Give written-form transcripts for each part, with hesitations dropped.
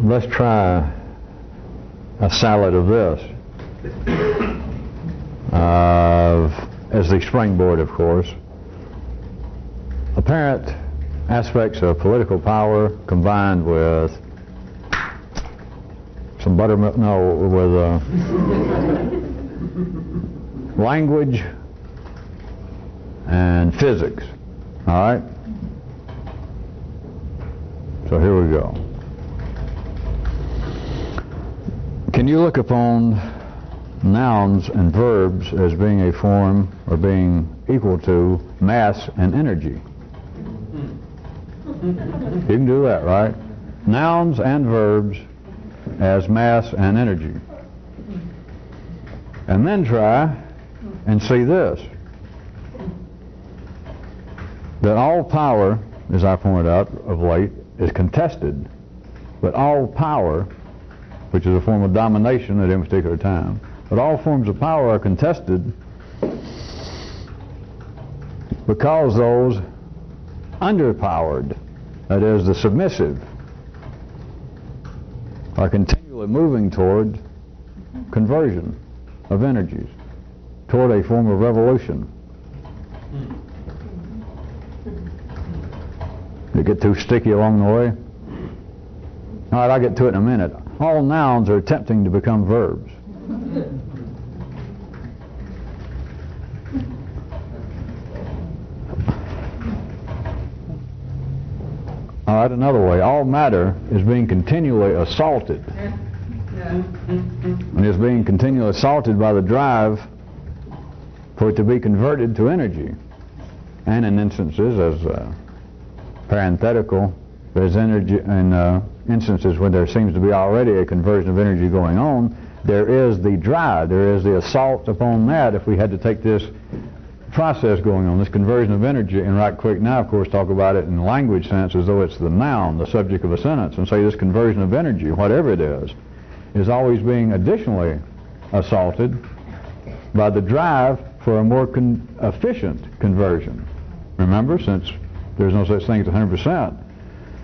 let's try a salad of this. As the springboard, of course. Apparent aspects of political power combined with some buttermilk, no, with language and physics. All right? So here we go. Can you look upon nouns and verbs as being a form or being equal to mass and energy? You can do that, right? Nouns and verbs as mass and energy. And then try and see this. That all power, as I pointed out of late, is contested. But all power, which is a form of domination at any particular time, but all forms of power are contested because those underpowered, that is, the submissive, are continually moving toward conversion of energies, toward a form of revolution. Did it get too sticky along the way? All right, I'll get to it in a minute. All nouns are attempting to become verbs. All right, another way. All matter is being continually assaulted. And is being continually assaulted by the drive for it to be converted to energy. And in instances, as parenthetical, there's energy in instances where there seems to be already a conversion of energy going on, there is the drive, there is the assault upon that if we had to take this process going on, this conversion of energy, and right quick now, of course, talk about it in language sense as though it's the noun, the subject of a sentence, and say this conversion of energy, whatever it is always being additionally assaulted by the drive for a more efficient conversion. Remember, since there's no such thing as 100%.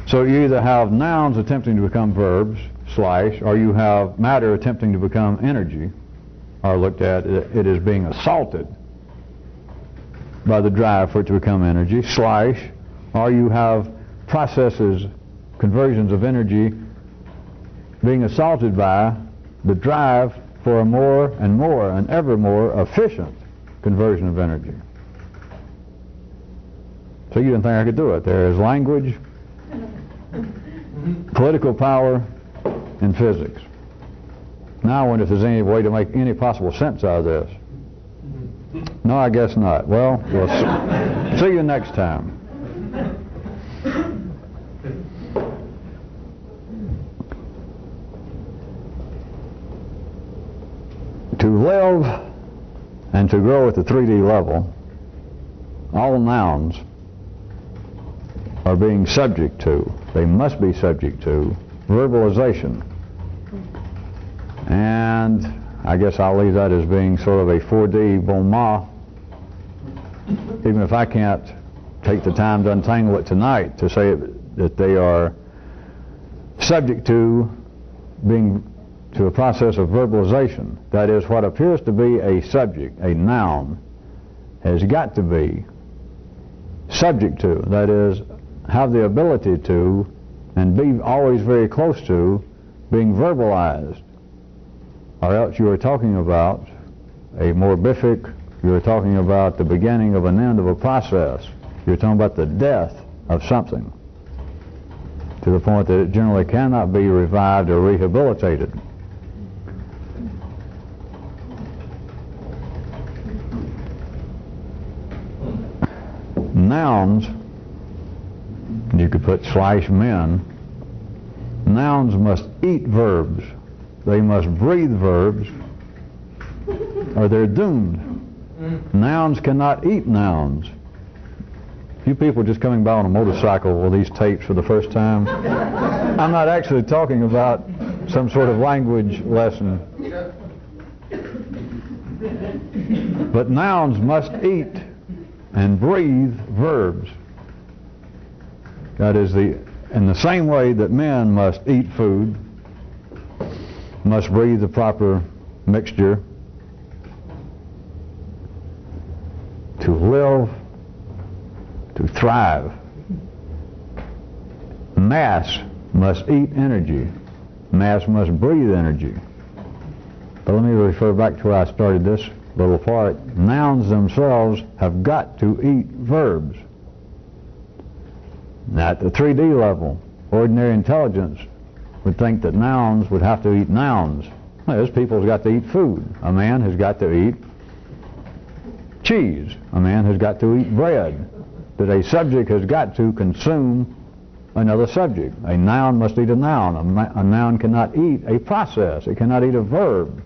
So you either have nouns attempting to become verbs, slash, or you have matter attempting to become energy, or looked at it as being assaulted by the drive for it to become energy, slash, or you have processes, conversions of energy being assaulted by the drive for a more and more and ever more efficient conversion of energy. So you didn't think I could do it. There is language, political power, and physics. Now I wonder if there's any way to make any possible sense out of this. No, I guess not. Well, we'll see you next time. To live and to grow at the 3D level, all nouns are being subject to, they must be subject to, verbalization. And I guess I'll leave that as being sort of a 4D bon mot, even if I can't take the time to untangle it tonight to say that they are subject to being to a process of verbalization. That is, what appears to be a subject, a noun, has got to be subject to, that is, have the ability to, and be always very close to, being verbalized. Or else you are talking about a morbific, you are talking about the beginning of an end of a process. You're talking about the death of something, to the point that it generally cannot be revived or rehabilitated. Nouns, you could put slash men, nouns must eat verbs. They must breathe verbs, or they're doomed. Nouns cannot eat nouns. You people just coming by on a motorcycle with these tapes for the first time, I'm not actually talking about some sort of language lesson. But nouns must eat and breathe verbs. That is, the In the same way that men must eat food, must breathe the proper mixture to live, to thrive, mass must eat energy. Mass must breathe energy. But let me refer back to where I started this little part. Nouns themselves have got to eat verbs. Now, at the 3D level, ordinary intelligence would think that nouns would have to eat nouns. Well, this people's got to eat food. A man has got to eat cheese. A man has got to eat bread. That a subject has got to consume another subject. A noun must eat a noun. A noun cannot eat a process. It cannot eat a verb.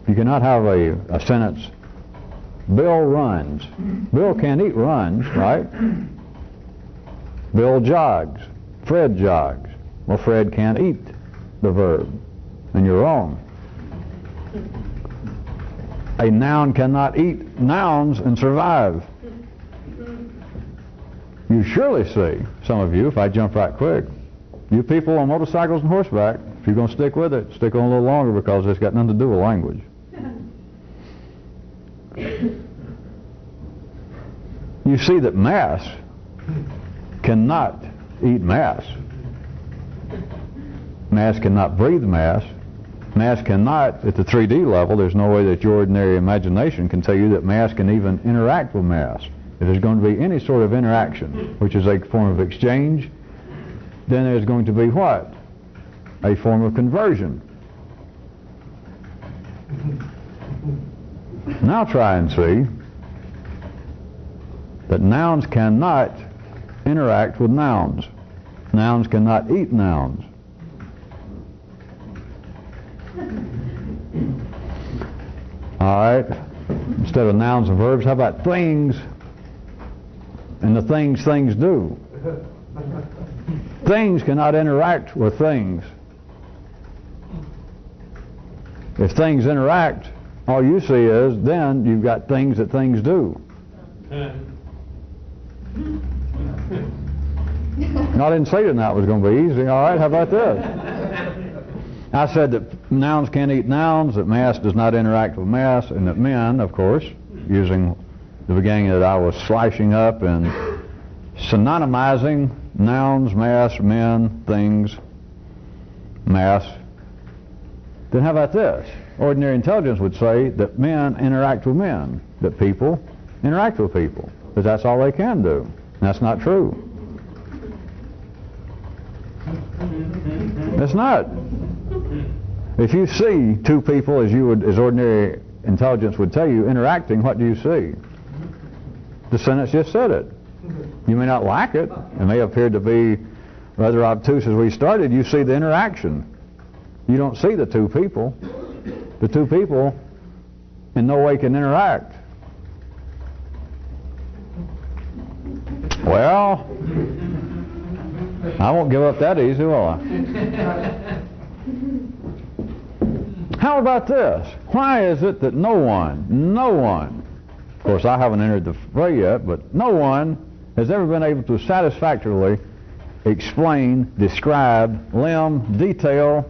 You cannot have a sentence, Bill runs. Bill can't eat runs, right? Bill jogs. Fred jogs. Well, Fred can't eat the verb. And you're wrong. A noun cannot eat nouns and survive. You surely see, some of you, if I jump right quick, you people on motorcycles and horseback, if you're going to stick with it, stick on a little longer because it's got nothing to do with language. You see that mass cannot eat mass. Mass cannot breathe mass. Mass cannot, at the 3D level, there's no way that your ordinary imagination can tell you that mass can even interact with mass. If there's going to be any sort of interaction, which is a form of exchange, then there's going to be what? A form of conversion. Now try and see that nouns cannot interact with nouns. Nouns cannot eat nouns. All right, instead of nouns and verbs, how about things and the things things do? Things cannot interact with things. If things interact, all you see is then you've got things that things do. I didn't say that was going to be easy. All right, how about this? I said that nouns can't eat nouns, that mass does not interact with mass, and that men, of course, using the beginning that I was slashing up and synonymizing nouns, mass, men, things, mass. Then how about this? Ordinary intelligence would say that men interact with men, that people interact with people, because that's all they can do. And that's not true. It's not. If you see two people as ordinary intelligence would tell you interacting, what do you see? The sentence just said it. You may not like it. It may appear to be rather obtuse as we started. You see the interaction. You don't see the two people. The two people in no way can interact. Well, I won't give up that easy, will I? How about this? Why is it that no one, of course I haven't entered the fray yet, but no one has ever been able to satisfactorily explain, describe, limn, detail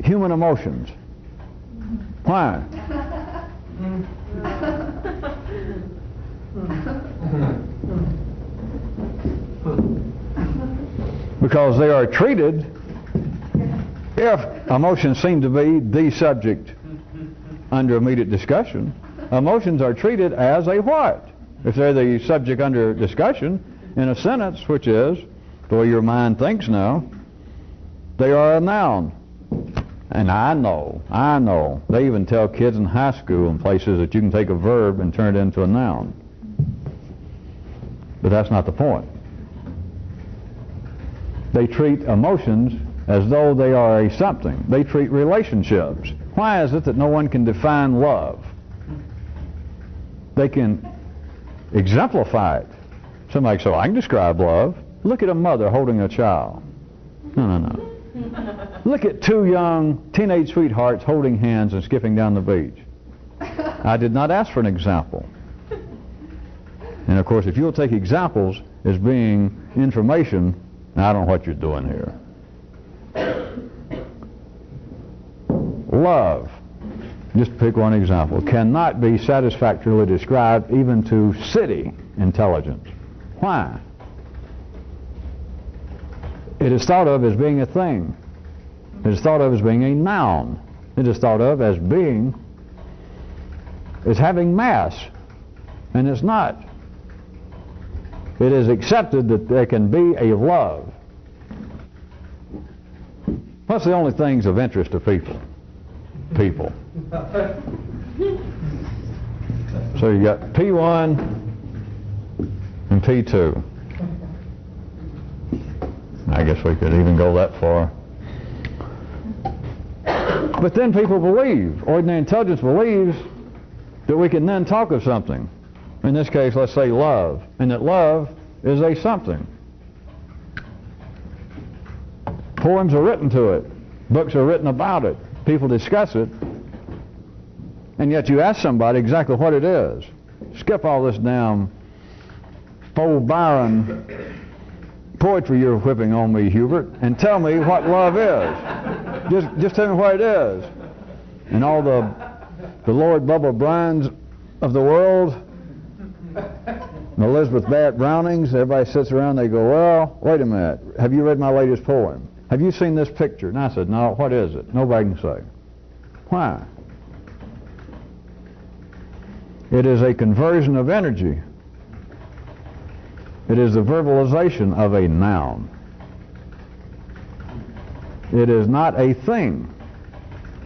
human emotions? Why? Because they are treated, if emotions seem to be the subject under immediate discussion, emotions are treated as a what? If they're the subject under discussion in a sentence, which is the way your mind thinks now, they are a noun. And I know, they even tell kids in high school and places that you can take a verb and turn it into a noun. But that's not the point. They treat emotions as though they are a something. They treat relationships. Why is it that no one can define love? They can exemplify it. Somebody says, I can describe love. Look at a mother holding a child. No. Look at two young teenage sweethearts holding hands and skipping down the beach. I did not ask for an example. And of course, if you'll take examples as being information, I don't know what you're doing here. Love, just to pick one example, cannot be satisfactorily described even to city intelligence. Why? It is thought of as being a thing. It is thought of as being a noun. It is thought of as being, as having mass, and it's not. It is accepted that there can be a love. What's the only things of interest to people? People. So you got P1 and P2. I guess we could even go that far. But then people believe, ordinary intelligence believes, that we can then talk of something. In this case, let's say love, and that love is a something. Poems are written to it. Books are written about it. People discuss it. And yet you ask somebody exactly what it is. Skip all this damn Faux Byron poetry you're whipping on me, Hubert, and tell me what love is. Just tell me what it is. And all the Lord Bubba Bryans of the world, and Elizabeth Barrett Brownings, everybody sits around, they go, well, wait a minute, have you read my latest poem? Have you seen this picture? And I said, no, what is it? Nobody can say. Why? It is a conversion of energy. It is the verbalization of a noun. It is not a thing.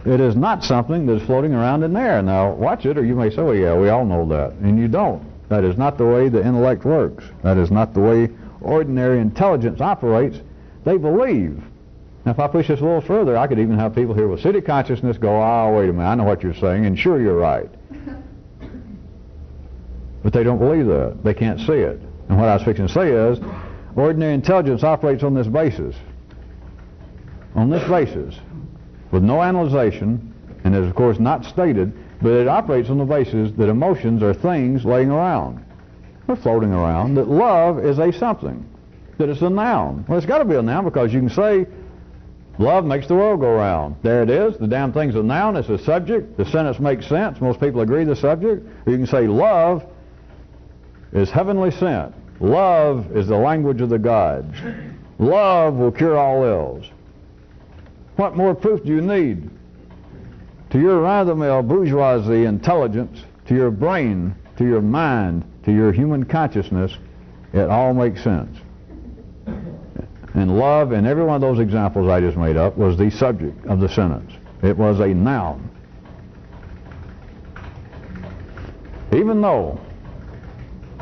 It is not something that's floating around in there. Now, watch it, or you may say, well, yeah, we all know that. And you don't. That is not the way the intellect works. That is not the way ordinary intelligence operates. They believe. Now, if I push this a little further, I could even have people here with city consciousness go, oh, wait a minute, I know what you're saying, and sure, you're right. But they don't believe that. They can't see it. And what I was fixing to say is, ordinary intelligence operates on this basis. On this basis. With no analyzation, and is of course not stated, but it operates on the basis that emotions are things laying around. They're floating around. That love is a something. That it's a noun. Well, it's got to be a noun because you can say, love makes the world go round. There it is. The damn thing's a noun. It's a subject. The sentence makes sense. Most people agree the subject. Or you can say love is heavenly sent. Love is the language of the gods. Love will cure all ills. What more proof do you need? To your run-of-the-mill bourgeoisie intelligence, to your brain, to your mind, to your human consciousness, it all makes sense. And love, in every one of those examples I just made up, was the subject of the sentence. It was a noun. Even though,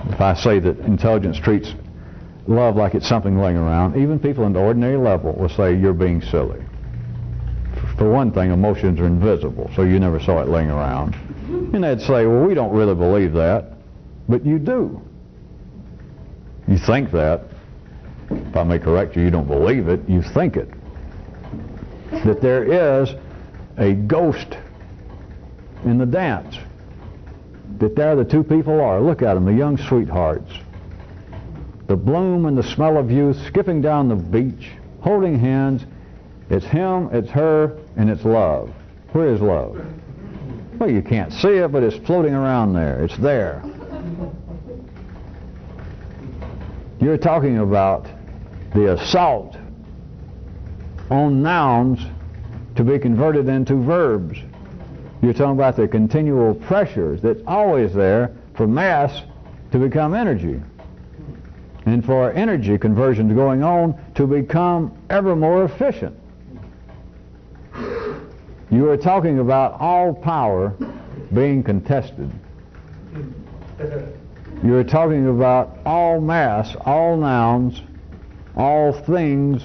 if I say that intelligence treats love like it's something laying around, even people in the ordinary level will say you're being silly. For one thing, emotions are invisible, so you never saw it laying around. And they'd say, well, we don't really believe that. But you do. You think that. If I may correct you, you don't believe it, you think it. That there is a ghost in the dance. That there the two people are. Look at them, the young sweethearts. The bloom and the smell of youth, skipping down the beach, holding hands. It's him, it's her, and it's love. Where is love? Well, you can't see it, but it's floating around there. It's there. You're talking about the assault on nouns to be converted into verbs. You're talking about the continual pressures that's always there for mass to become energy. And for energy conversion going on to become ever more efficient. You are talking about all power being contested. You are talking about all mass, all nouns, all things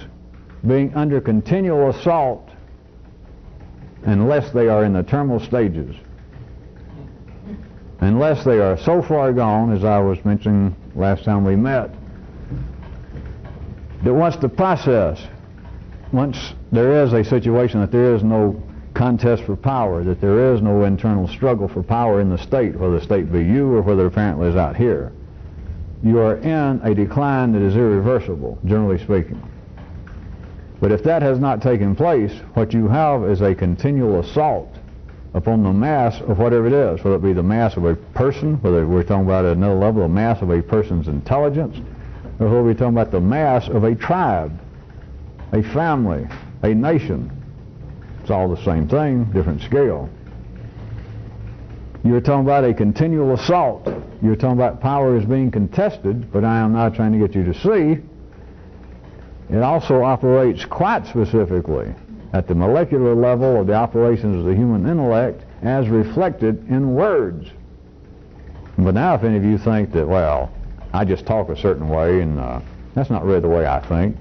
being under continual assault unless they are in the terminal stages. Unless they are so far gone, as I was mentioning last time we met, that once the process, once there is a situation that there is no contest for power, that there is no internal struggle for power in the state, whether the state be you or whether apparently is out here, you are in a decline that is irreversible, generally speaking. But if that has not taken place, what you have is a continual assault upon the mass of whatever it is, whether it be the mass of a person, whether we're talking about at another level, the mass of a person's intelligence, or whether we're talking about the mass of a tribe, a family, a nation. It's all the same thing, different scale. You're talking about a continual assault. You're talking about power is being contested, but I am now trying to get you to see it also operates quite specifically at the molecular level of the operations of the human intellect as reflected in words. But now if any of you think that, well, I just talk a certain way and that's not really the way I think.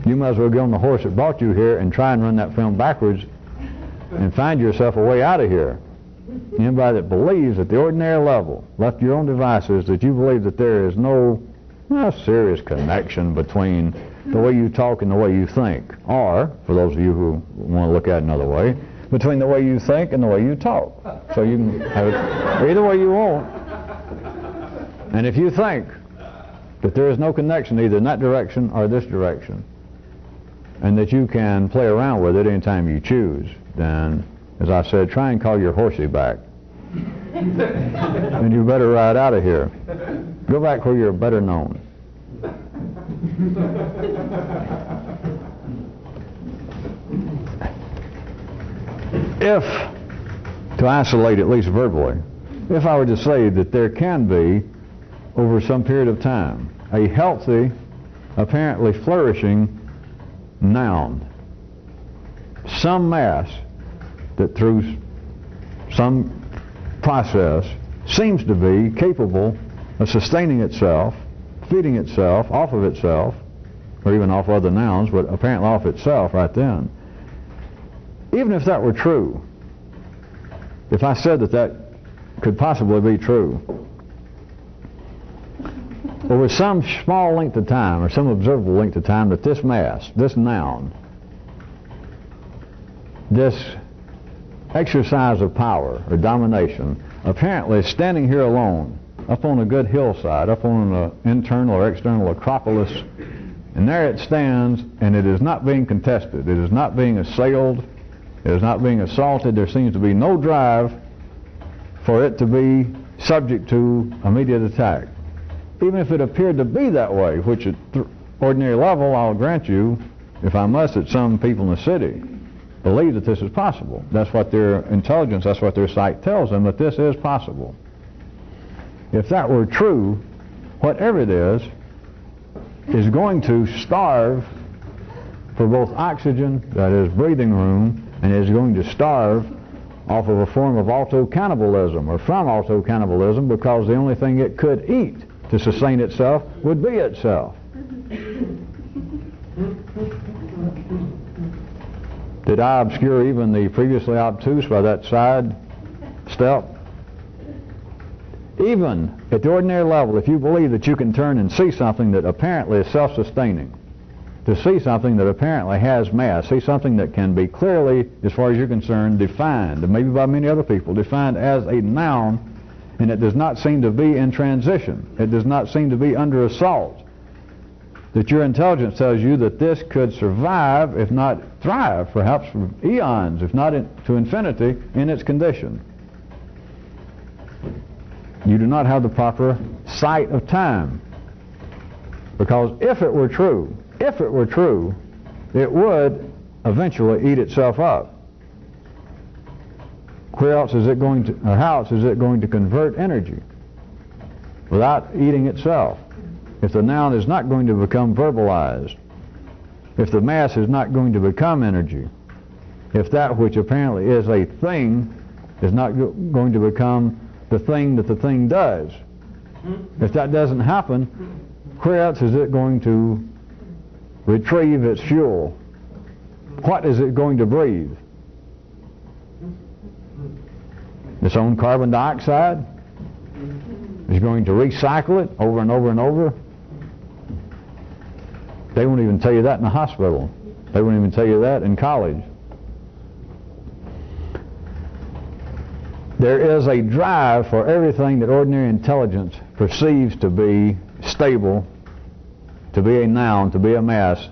You might as well get on the horse that brought you here and try and run that film backwards and find yourself a way out of here. Anybody that believes at the ordinary level, left to your own devices, that you believe that there is no serious connection between the way you talk and the way you think, or, for those of you who want to look at it another way, between the way you think and the way you talk. So you can have it either way you want. And if you think that there is no connection either in that direction or this direction, and that you can play around with it anytime you choose, then, as I said, try and call your horsey back. And you better ride out of here. Go back where you're better known. If, to isolate at least verbally, if I were to say that there can be, over some period of time, a healthy, apparently flourishing noun, some mass that through some process seems to be capable of sustaining itself, feeding itself, off of itself, or even off other nouns, but apparently off itself right then. Even if that were true, if I said that that could possibly be true, over some small length of time, or some observable length of time, that this mass, this noun, this exercise of power or domination, apparently standing here alone, up on a good hillside, up on an internal or external acropolis, and there it stands, and it is not being contested, it is not being assailed, it is not being assaulted. There seems to be no drive for it to be subject to immediate attack. Even if it appeared to be that way, which at ordinary level, I'll grant you, if I must, that some people in the city believe that this is possible. That's what their intelligence, that's what their sight tells them, that this is possible. If that were true, whatever it is going to starve for both oxygen, that is breathing room, and is going to starve off of a form of auto-cannibalism, or from auto-cannibalism, because the only thing it could eat to sustain itself would be itself. Did I obscure even the previously obtuse by that side step? Even at the ordinary level, if you believe that you can turn and see something that apparently is self-sustaining, to see something that apparently has mass, see something that can be clearly, as far as you're concerned, defined, and maybe by many other people, defined as a noun, and it does not seem to be in transition, it does not seem to be under assault, that your intelligence tells you that this could survive, if not thrive, perhaps for eons, if not to infinity, in its condition. You do not have the proper sight of time. Because if it were true, it would eventually eat itself up. Where else is it going to, or how else is it going to convert energy without eating itself? If the noun is not going to become verbalized, if the mass is not going to become energy, if that which apparently is a thing is not going to become the thing that the thing does, if that doesn't happen, where else is it going to retrieve its fuel? What is it going to breathe? Its own carbon dioxide? Is going to recycle it over and over and over? They won't even tell you that in the hospital. They won't even tell you that in college. There is a drive for everything that ordinary intelligence perceives to be stable, to be a noun, to be a mass.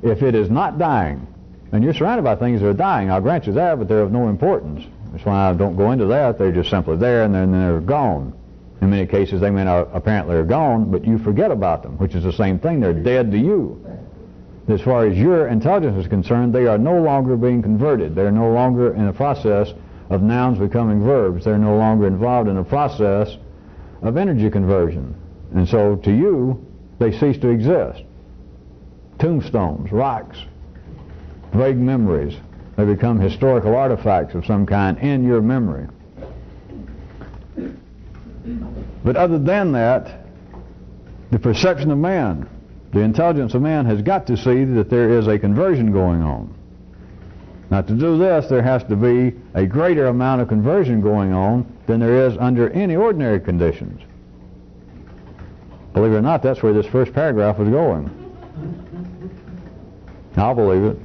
If it is not dying, and you're surrounded by things that are dying, I'll grant you that, but they're of no importance. That's why I don't go into that. They're just simply there, and then they're gone. In many cases, they may not apparently are gone, but you forget about them, which is the same thing. They're dead to you. As far as your intelligence is concerned, they are no longer being converted. They're no longer in the process of nouns becoming verbs. They're no longer involved in the process of energy conversion. And so to you, they cease to exist. Tombstones, rocks, vague memories. They become historical artifacts of some kind in your memory. But other than that, the perception of man, the intelligence of man has got to see that there is a conversion going on. Now to do this, there has to be a greater amount of conversion going on than there is under any ordinary conditions. Believe it or not, that's where this first paragraph was going. I'll believe it.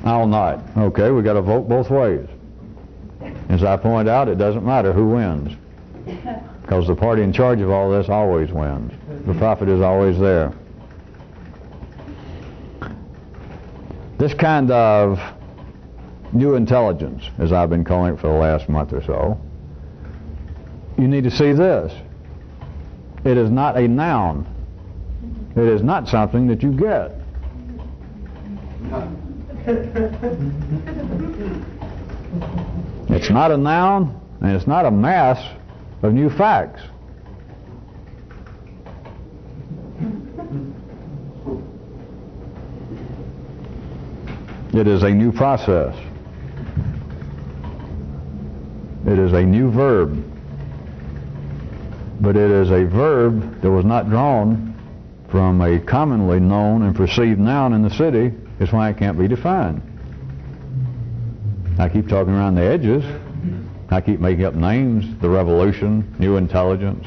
I'll not. Okay, we got to vote both ways. As I point out, it doesn't matter who wins, because the party in charge of all this always wins. The profit is always there. This kind of new intelligence, as I've been calling it for the last month or so, you need to see this. It is not a noun. It is not something that you get. It's not a noun, and it's not a mass of new facts. It is a new process. It is a new verb. But it is a verb that was not drawn from a commonly known and perceived noun in the city. Is why it can't be defined. I keep talking around the edges. I keep making up names. The revolution, new intelligence,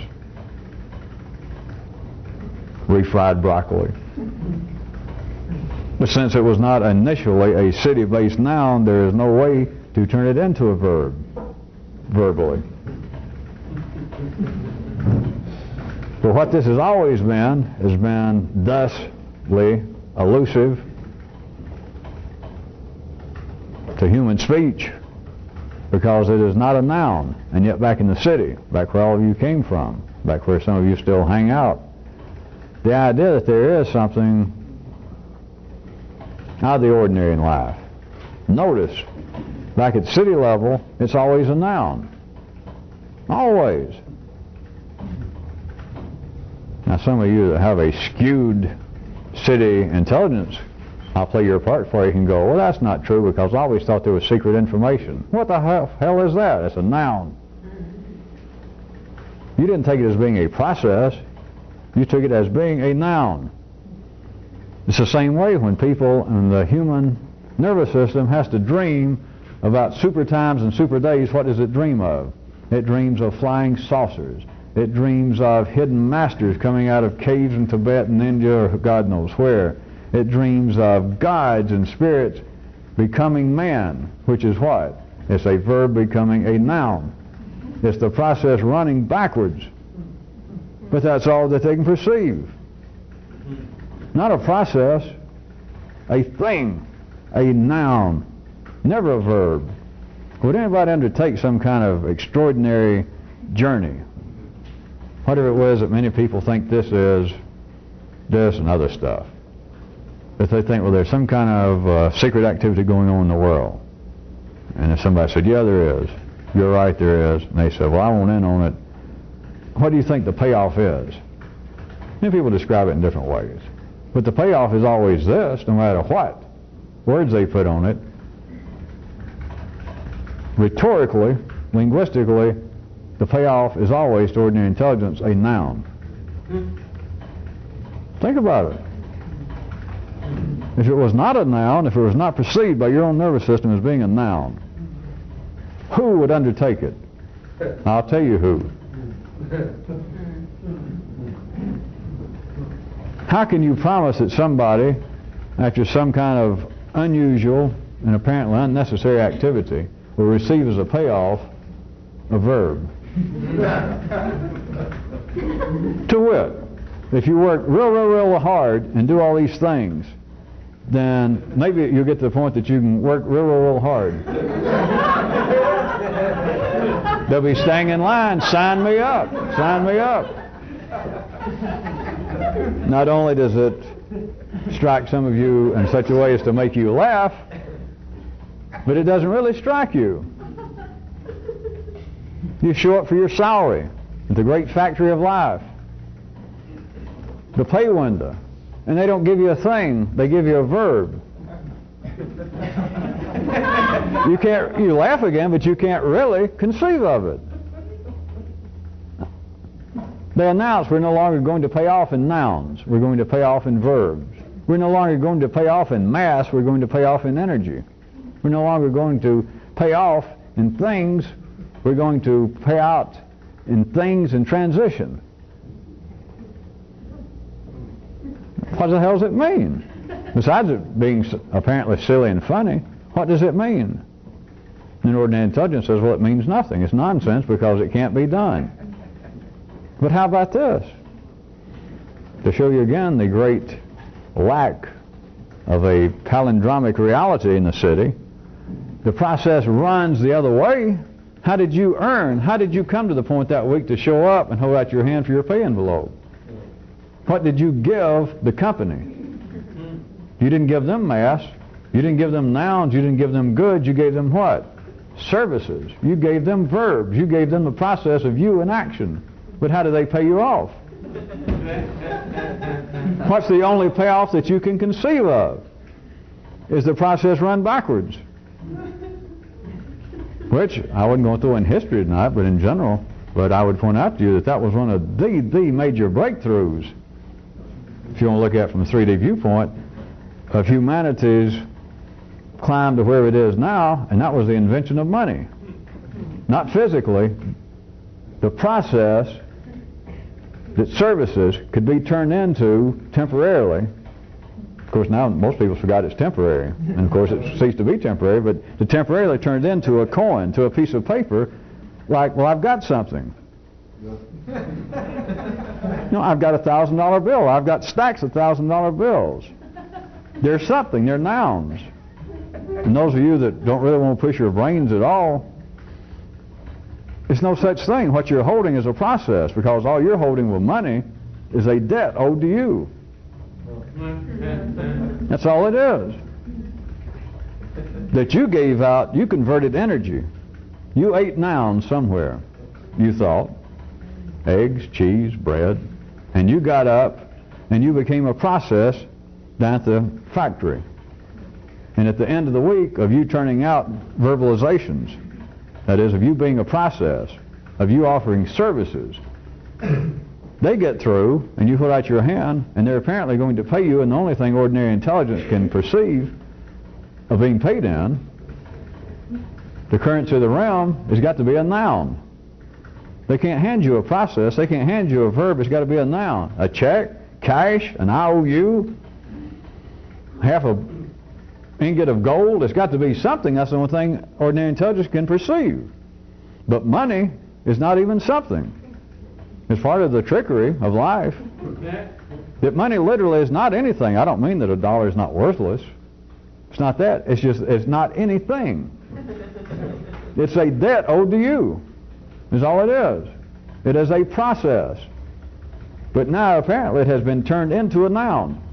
refried broccoli. But since it was not initially a city-based noun, there is no way to turn it into a verb, verbally. But what this has always been has been thusly elusive to human speech, because it is not a noun. And yet back in the city, back where all of you came from, back where some of you still hang out, the idea that there is something out of the ordinary in life. Notice, back at city level, it's always a noun. Always. Now some of you that have a skewed city intelligence, I'll play your part for you, can go, well, that's not true, because I always thought there was secret information. What the hell is that? It's a noun. You didn't take it as being a process. You took it as being a noun. It's the same way when people in the human nervous system has to dream about super times and super days. What does it dream of? It dreams of flying saucers. It dreams of hidden masters coming out of caves in Tibet and India or God knows where. It dreams of gods and spirits becoming man, which is what? It's a verb becoming a noun. It's the process running backwards. But that's all that they can perceive. Not a process, a thing, a noun, never a verb. Would anybody undertake some kind of extraordinary journey? Whatever it was that many people think this is, this and other stuff. If they think, well, there's some kind of secret activity going on in the world. And if somebody said, yeah, there is. You're right, there is. And they said, well, I want in on it. What do you think the payoff is? Many people describe it in different ways. But the payoff is always this, no matter what words they put on it. Rhetorically, linguistically, the payoff is always, to ordinary intelligence, a noun. Think about it. If it was not a noun, if it was not perceived by your own nervous system as being a noun, who would undertake it? I'll tell you who. How can you promise that somebody, after some kind of unusual and apparently unnecessary activity, will receive as a payoff a verb. To wit, if you work real hard and do all these things, then maybe you'll get to the point that you can work real hard. They'll be staying in line, sign me up, sign me up. Not only does it strike some of you in such a way as to make you laugh, but it doesn't really strike you. You show up for your salary at the great factory of life, the pay window, and they don't give you a thing, they give you a verb. You laugh again, but you can't really conceive of it. They announce we're no longer going to pay off in nouns, we're going to pay off in verbs. We're no longer going to pay off in mass, we're going to pay off in energy. We're no longer going to pay off in things, we're going to pay out in things in transition. What the hell does it mean? Besides it being apparently silly and funny, what does it mean? And ordinary intelligence says, well, it means nothing. It's nonsense because it can't be done. But how about this? To show you again the great lack of a palindromic reality in the city, the process runs the other way. How did you earn? How did you come to the point that week to show up and hold out your hand for your pay envelope? What did you give the company? You didn't give them mass. You didn't give them nouns. You didn't give them goods. You gave them what? Services. You gave them verbs. You gave them the process of you in action. But how do they pay you off? What's the only payoff that you can conceive of? Is the process run backwards? Which I wasn't going to throw in history tonight, but in general, but I would point out to you that that was one of the major breakthroughs, if you want to look at it from a 3D viewpoint, of humanity's climb to where it is now, and that was the invention of money. Not physically, the process that services could be turned into temporarily. Of course, now most people forgot it's temporary, and of course it ceased to be temporary, but it temporarily turned into a coin, to a piece of paper, like, well, I've got something. I've got a $1,000 bill. I've got stacks of $1,000 bills. There's something. They're nouns. And those of you that don't really want to push your brains at all, it's no such thing. What you're holding is a process, because all you're holding with money is a debt owed to you. That's all it is. That you gave out, you converted energy. You ate nouns somewhere, you thought. Eggs, cheese, bread. And you got up and you became a process down at the factory. And at the end of the week of you turning out verbalizations, that is, of you being a process, of you offering services, they get through and you put out your hand and they're apparently going to pay you, and the only thing ordinary intelligence can perceive of being paid in, the currency of the realm, has got to be a noun. They can't hand you a process, they can't hand you a verb, it's got to be a noun. A check, cash, an IOU, half a ingot of gold, it's got to be something. That's the only thing ordinary intelligence can perceive. But money is not even something. It's part of the trickery of life. That money literally is not anything. I don't mean that a dollar is not worthless. It's not that. It's just, it's not anything. It's a debt owed to you, is all it is. It is a process. But now apparently it has been turned into a noun.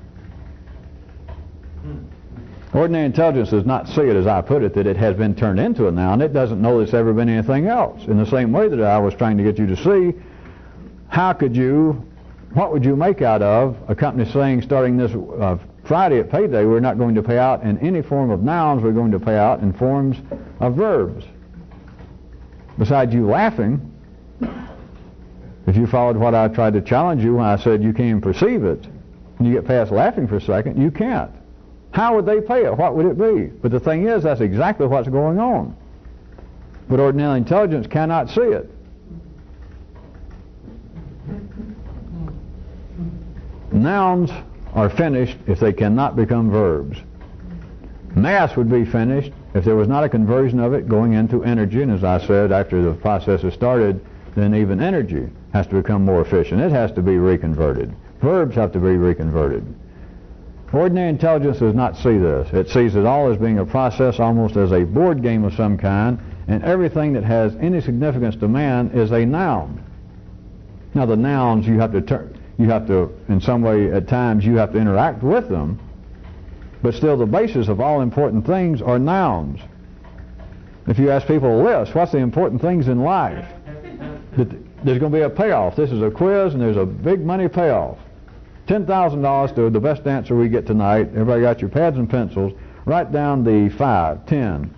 Ordinary intelligence does not see it as I put it, that it has been turned into a noun. It doesn't know it's ever been anything else. In the same way that I was trying to get you to see, how could you, what would you make out of a company saying starting this Friday at payday, we're not going to pay out in any form of nouns, we're going to pay out in forms of verbs. Besides you laughing, if you followed what I tried to challenge you when I said you can't even perceive it, and you get past laughing for a second, you can't. How would they pay it? What would it be? But the thing is, that's exactly what's going on. But ordinary intelligence cannot see it. Nouns are finished if they cannot become verbs. Mass would be finished If there was not a conversion of it going into energy, and as I said, after the process is started, then even energy has to become more efficient. It has to be reconverted. Verbs have to be reconverted. Ordinary intelligence does not see this. It sees it all as being a process, almost as a board game of some kind, and everything that has any significance to man is a noun. Now the nouns, you have to, in some way, at times, you have to interact with them, but still the basis of all important things are nouns. If you ask people to list, what's the important things in life? There's going to be a payoff. This is a quiz, and there's a big money payoff. $10,000 to the best answer we get tonight. Everybody got your pads and pencils. Write down the 5, 10.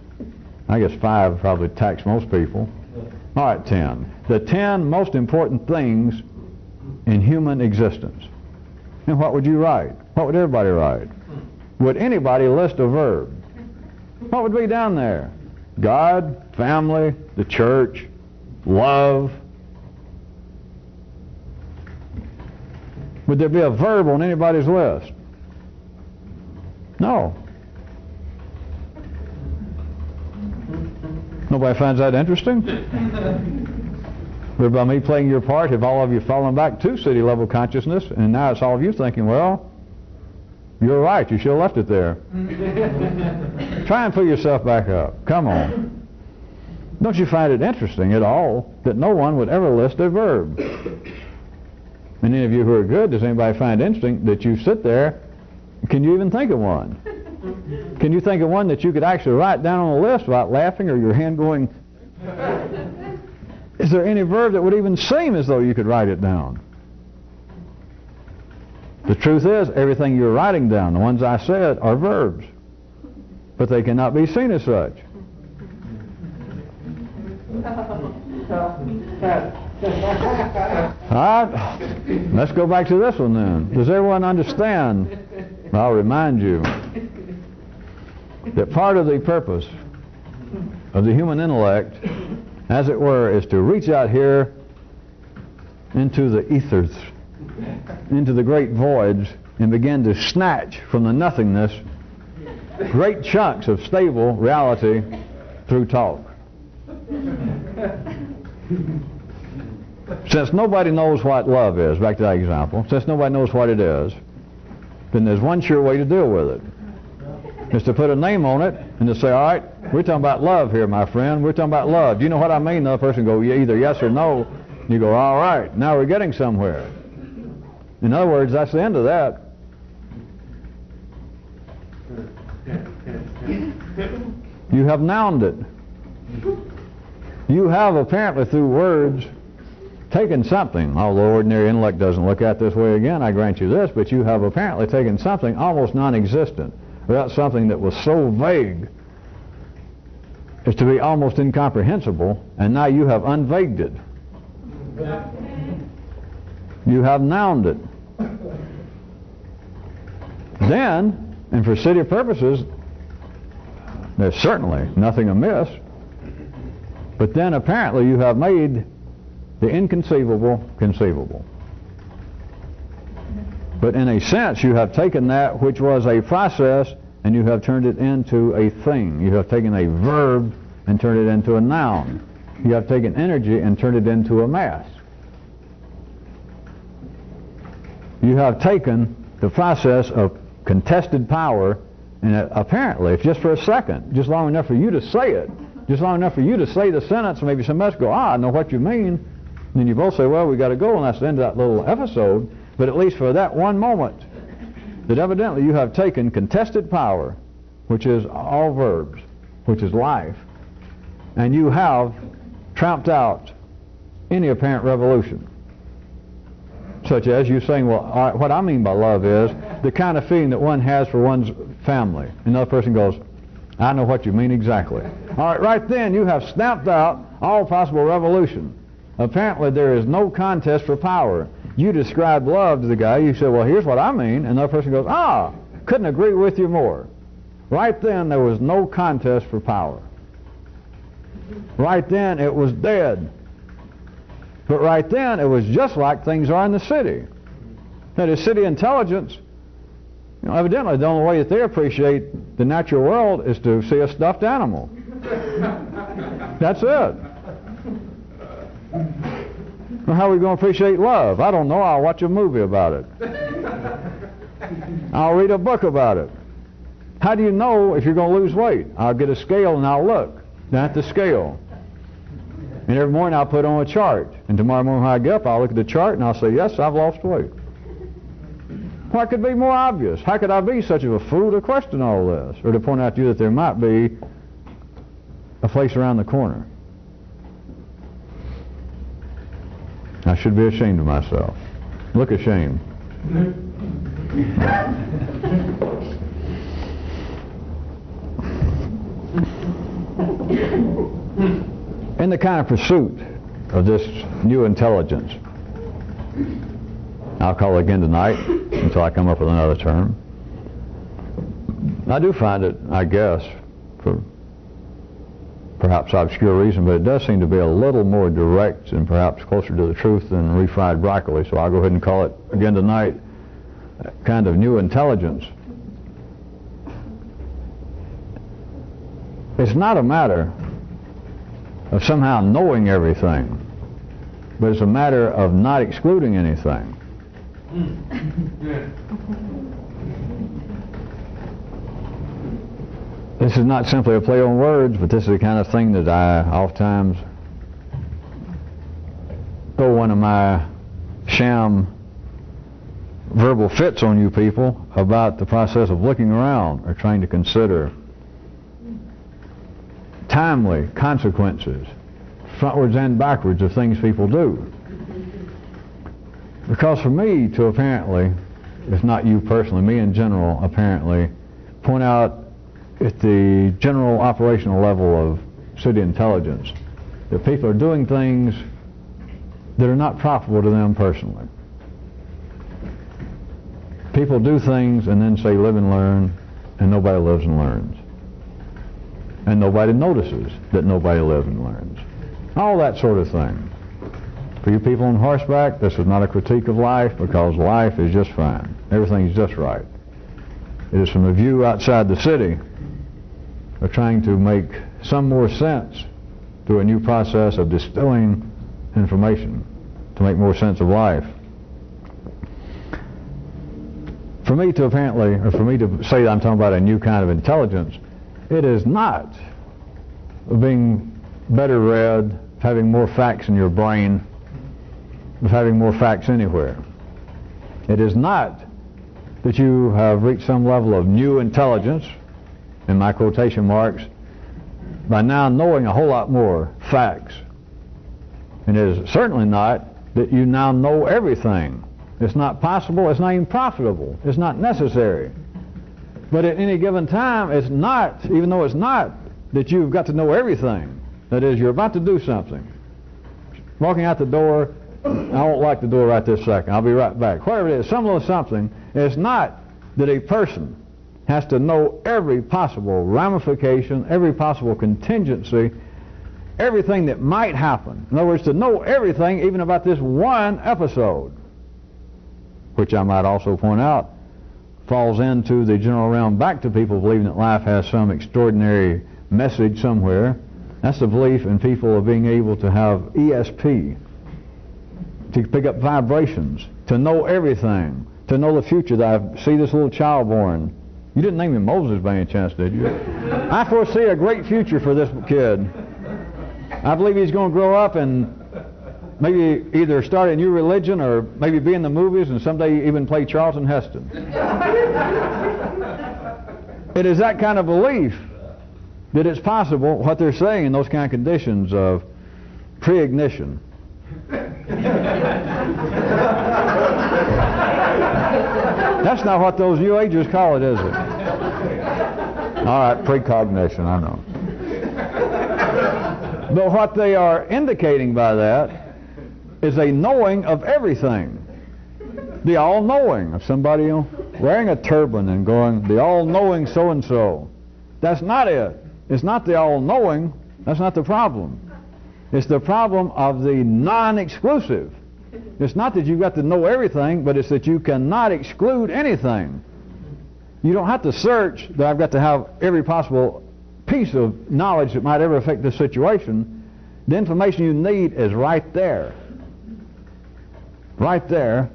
I guess 5 probably tax most people. All right, 10. The 10 most important things in human existence. And what would you write? What would everybody write? Would anybody list a verb? What would be down there? God, family, the church, love. Would there be a verb on anybody's list? No. Nobody finds that interesting? But by me playing your part, have all of you fallen back to city level consciousness, and now it's all of you thinking, well, you're right, you should have left it there. Try and pull yourself back up. Come on. Don't you find it interesting at all that no one would ever list a verb? And any of you who are good, does anybody find it interesting that you sit there, can you even think of one? Can you think of one that you could actually write down on the list without laughing or your hand going? Is there any verb that would even seem as though you could write it down? The truth is, everything you're writing down, the ones I said, are verbs. But they cannot be seen as such. Alright, let's go back to this one then. Does everyone understand? I'll remind you that part of the purpose of the human intellect, as it were, is to reach out here into the ethers, into the great voids, and begin to snatch from the nothingness great chunks of stable reality through talk. Since nobody knows what love is, back to that example, since nobody knows what it is, then there's one sure way to deal with it. Is to put a name on it and to say, all right, we're talking about love here, my friend. We're talking about love. Do you know what I mean? The other person go, yeah, either yes or no. You go, all right, now we're getting somewhere. In other words, that's the end of that. You have nouned it. You have apparently through words taken something, although ordinary intellect doesn't look at it this way again, I grant you this, but you have apparently taken something almost non-existent, about something that was so vague as to be almost incomprehensible, and now you have unvagued it. You have nouned it. Then, and for city purposes, there's certainly nothing amiss, but then apparently you have made the inconceivable conceivable. But in a sense, you have taken that which was a process and you have turned it into a thing. You have taken a verb and turned it into a noun. You have taken energy and turned it into a mass. You have taken the process of contested power, and apparently, if just for a second, just long enough for you to say it, just long enough for you to say the sentence, maybe somebody else go, I know what you mean. And then you both say, well, we got to go, and that's the end of that little episode. But at least for that one moment, that evidently you have taken contested power, which is all verbs, which is life, and you have tramped out any apparent revolution. Such as you saying, well, all right, what I mean by love is the kind of feeling that one has for one's family. And the other person goes, I know what you mean exactly. All right, right then you have snapped out all possible revolution. Apparently there is no contest for power. You described love to the guy, you said, well, here's what I mean, and the other person goes, couldn't agree with you more. Right then there was no contest for power. Right then it was dead. But right then it was just like things are in the city. That is, city intelligence You know, evidently, the only way that they appreciate the natural world is to see a stuffed animal. That's it. Well, how are we going to appreciate love? I don't know. I'll watch a movie about it. I'll read a book about it. How do you know if you're going to lose weight? I'll get a scale and I'll look at the scale. And every morning I'll put on a chart. And tomorrow morning when I get up, I'll look at the chart and I'll say, yes, I've lost weight. What could be more obvious? How could I be such of a fool to question all this? Or to point out to you that there might be a place around the corner? I should be ashamed of myself. Look ashamed. In the kind of pursuit of this new intelligence, I'll call it again tonight until I come up with another term. I do find it, I guess, for perhaps obscure reason, but it does seem to be a little more direct and perhaps closer to the truth than refried broccoli. So I'll go ahead and call it again tonight kind of new intelligence. It's not a matter of somehow knowing everything, but it's a matter of not excluding anything. This is not simply a play on words, but this is the kind of thing that I oftentimes throw one of my sham verbal fits on you people about the process of looking around or trying to consider timely consequences, frontwards and backwards, of things people do. Because for me to apparently, if not you personally, me in general, apparently, point out at the general operational level of city intelligence that people are doing things that are not profitable to them personally. People do things and then say live and learn, and nobody lives and learns. And nobody notices that nobody lives and learns. All that sort of thing. For you people on horseback, this is not a critique of life, because life is just fine. Everything's just right. It is from the view outside the city of trying to make some more sense through a new process of distilling information to make more sense of life. For me to apparently, or for me to say that I'm talking about a new kind of intelligence, it is not being better read, having more facts in your brain, of having more facts anywhere. It is not that you have reached some level of new intelligence, in my quotation marks, by now knowing a whole lot more facts. And it is certainly not that you now know everything. It's not possible, it's not even profitable, it's not necessary. But at any given time, it's not, even though it's not, that you've got to know everything. That is, you're about to do something. Walking out the door, I won't lock the door right this second, I'll be right back. Whatever it is, some little something, it's not that a person has to know every possible ramification, every possible contingency, everything that might happen. In other words, to know everything even about this one episode, which I might also point out falls into the general realm back to people believing that life has some extraordinary message somewhere. That's the belief in people of being able to have ESP, to pick up vibrations, to know everything, to know the future. That I see this little child born. You didn't name him Moses by any chance, did you? I foresee a great future for this kid. I believe he's going to grow up and maybe either start a new religion or maybe be in the movies and someday even play Charlton Heston. It is that kind of belief that it's possible, what they're saying in those kind of conditions of pre-ignition. That's not what those New Agers call it, is it? All right, precognition, I know. But what they are indicating by that is a knowing of everything. The all-knowing of somebody wearing a turban and going, the all-knowing so-and-so. That's not it. It's not the all-knowing. That's not the problem. It's the problem of the non-exclusive. It's not that you've got to know everything, but it's that you cannot exclude anything. You don't have to search that I've got to have every possible piece of knowledge that might ever affect this situation. The information you need is right there. Right there.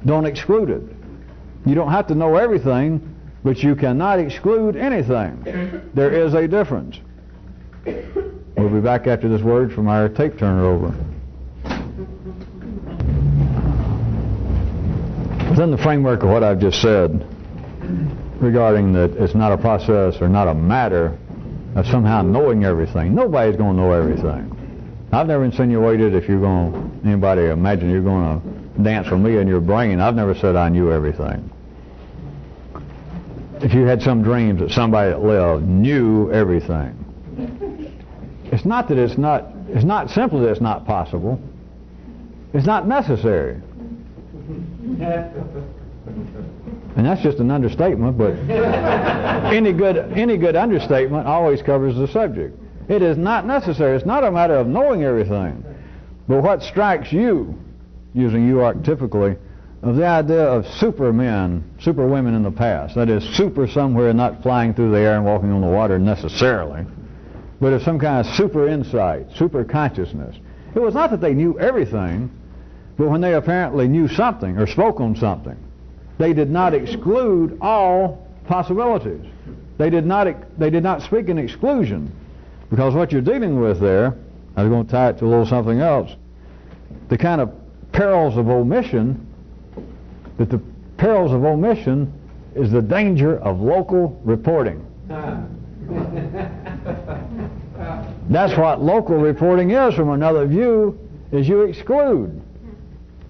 Don't exclude it. You don't have to know everything, but you cannot exclude anything. There is a difference. We'll be back after this word from our tape turner over. Within the framework of what I've just said regarding that it's not a process or not a matter of somehow knowing everything. Nobody's going to know everything. I've never insinuated if you're going to, anybody imagine you're going to dance with me in your brain. I've never said I knew everything. If you had some dreams that somebody that lived knew everything. It's not that it's not simply that it's not possible. It's not necessary. And that's just an understatement, but any good understatement always covers the subject. It is not necessary. It's not a matter of knowing everything. But what strikes you, using you archetypically, of the idea of supermen, superwomen in the past, that is, super somewhere, not flying through the air and walking on the water necessarily, but of some kind of super insight, super consciousness. It was not that they knew everything, but when they apparently knew something or spoke on something, they did not exclude all possibilities. They did not speak in exclusion, because what you're dealing with there, I was going to tie it to a little something else, the kind of perils of omission, that the perils of omission is the danger of local reporting. That's what local reporting is from another view, is you exclude.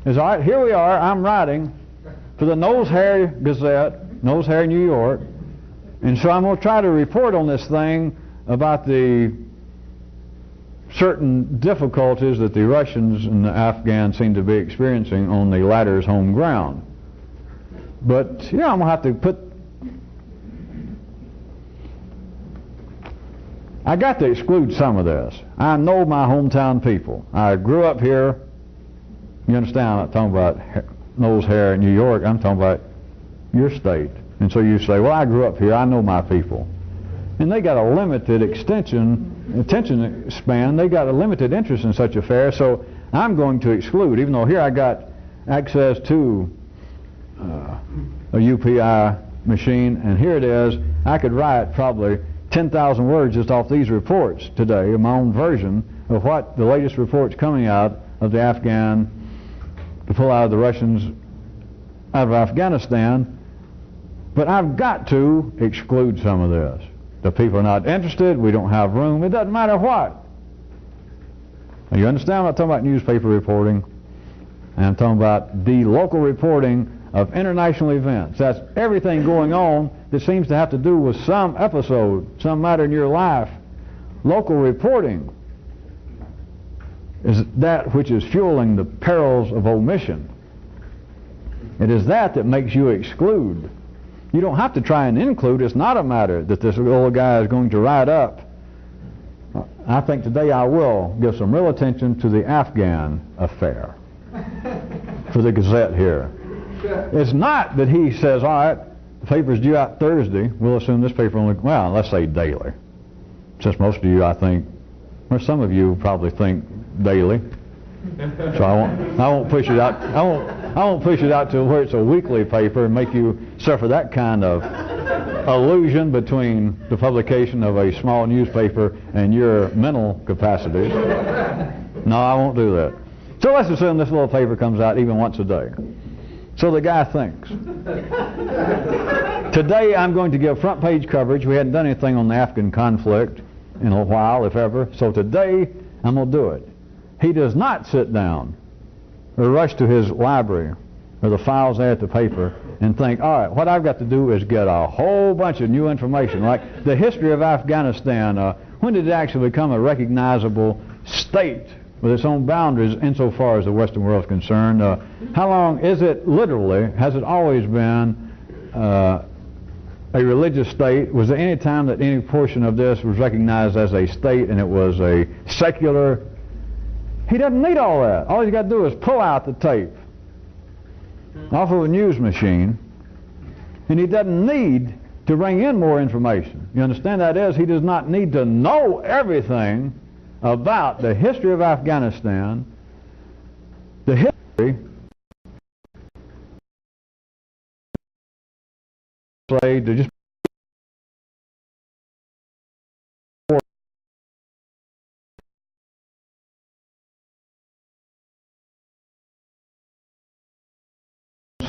It's all right, here we are, I'm writing for the Nose Hair Gazette, Nose Hair New York, and so I'm going to try to report on this thing about the certain difficulties that the Russians and the Afghans seem to be experiencing on the latter's home ground. But, I'm going to have to put... I got to exclude some of this. I know my hometown people. I grew up here. You understand, I'm not talking about Nose Hair in New York. I'm talking about your state. And so you say, well, I grew up here. I know my people. And they got a limited attention span. They got a limited interest in such affairs. So I'm going to exclude, even though here I got access to a UPI machine, and here it is. I could write probably 10,000 words just off these reports today, my own version of what the latest reports coming out of the Afghan, to pull out of the Russians out of Afghanistan. But I've got to exclude some of this. The people are not interested, we don't have room, it doesn't matter what. Now you understand, I'm not talking about newspaper reporting, I'm talking about the local reporting of international events. That's everything going on that seems to have to do with some episode, some matter in your life. Local reporting is that which is fueling the perils of omission. It is that makes you exclude. You don't have to try and include. It's not a matter that this little guy is going to write up. I think today I will give some real attention to the Afghan affair for the Gazette here. It's not that he says, all right, the paper's due out Thursday, we'll assume this paper only, well, let's say daily. Since most of you, I think, or some of you probably think daily. So I won't push it out. I won't push it out to where it's a weekly paper and make you suffer that kind of illusion between the publication of a small newspaper and your mental capacities. No, I won't do that. So let's assume this little paper comes out even once a day. So the guy thinks, today I'm going to give front page coverage. We hadn't done anything on the Afghan conflict in a while, if ever. So today I'm going to do it. He does not sit down or rush to his library or the files there at the paper and think, all right, what I've got to do is get a whole bunch of new information, like the history of Afghanistan. When did it actually become a recognizable state with its own boundaries insofar as the Western world is concerned? How long is it literally, has it always been a religious state? Was there any time that any portion of this was recognized as a state and it was a secular? He doesn't need all that. All he's got to do is pull out the tape off of a news machine And he doesn't need to bring in more information. You understand? That is, he does not need to know everything about the history of Afghanistan, the history to just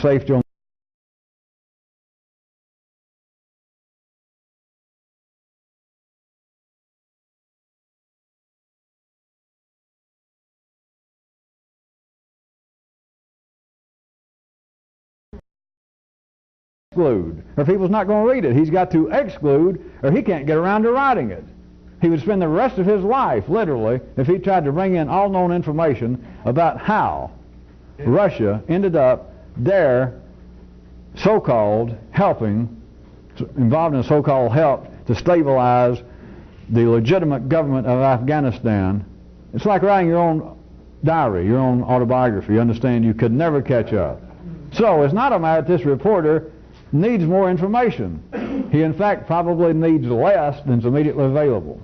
safe to exclude, or if he was not going to read it, he's got to exclude, or he can't get around to writing it. He would spend the rest of his life, literally, if he tried to bring in all known information about how Russia ended up there, so-called helping, involved in so-called help to stabilize the legitimate government of Afghanistan. It's like writing your own diary, your own autobiography. You understand? You could never catch up. So it's not a matter that this reporter needs more information. He, in fact, probably needs less than's immediately available.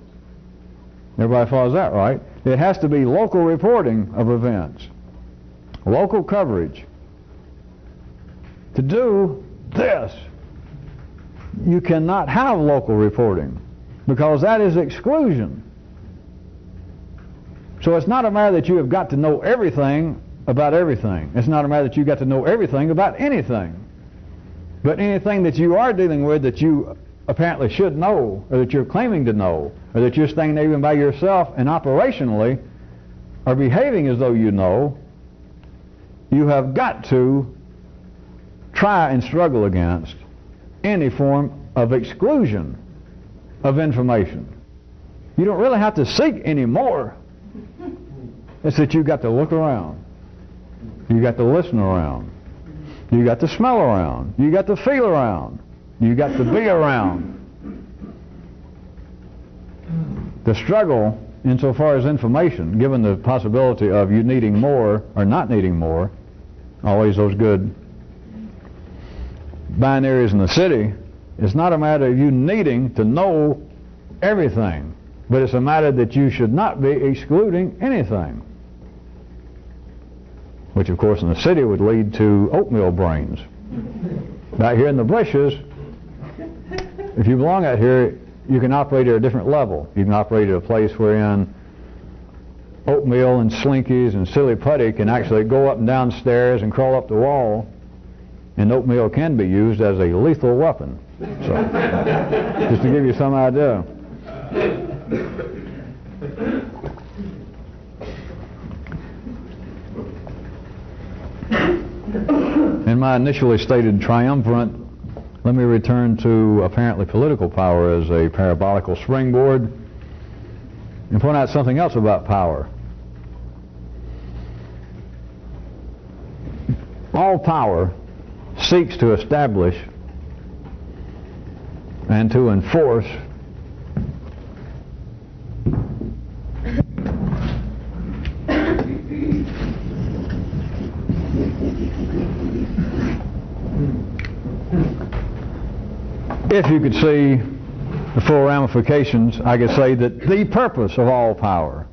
Everybody follows that, right? It has to be local reporting of events, local coverage. To do this, you cannot have local reporting because that is exclusion. So it's not a matter that you have got to know everything about everything. It's not a matter that you've got to know everything about anything. But anything that you are dealing with that you apparently should know, or that you're claiming to know, or that you're staying there even by yourself and operationally are behaving as though you know, you have got to try and struggle against any form of exclusion of information. You don't really have to seek any more. It's that you've got to look around. You've got to listen around. You got to smell around. You got to feel around. You got to be around. The struggle, insofar as information, given the possibility of you needing more or not needing more, always those good binaries in the city, it's not a matter of you needing to know everything, but it's a matter that you should not be excluding anything. Which, of course, in the city would lead to oatmeal brains. Out here in the bushes, if you belong out here, you can operate at a different level. You can operate at a place wherein oatmeal and slinkies and silly putty can actually go up and down stairs and crawl up the wall, and oatmeal can be used as a lethal weapon. So, just to give you some idea. In my initially stated triumvirate, let me return to apparently political power as a parabolical springboard and point out something else about power. All power seeks to establish and to enforce if you could see the full ramifications, I could say that the purpose of all power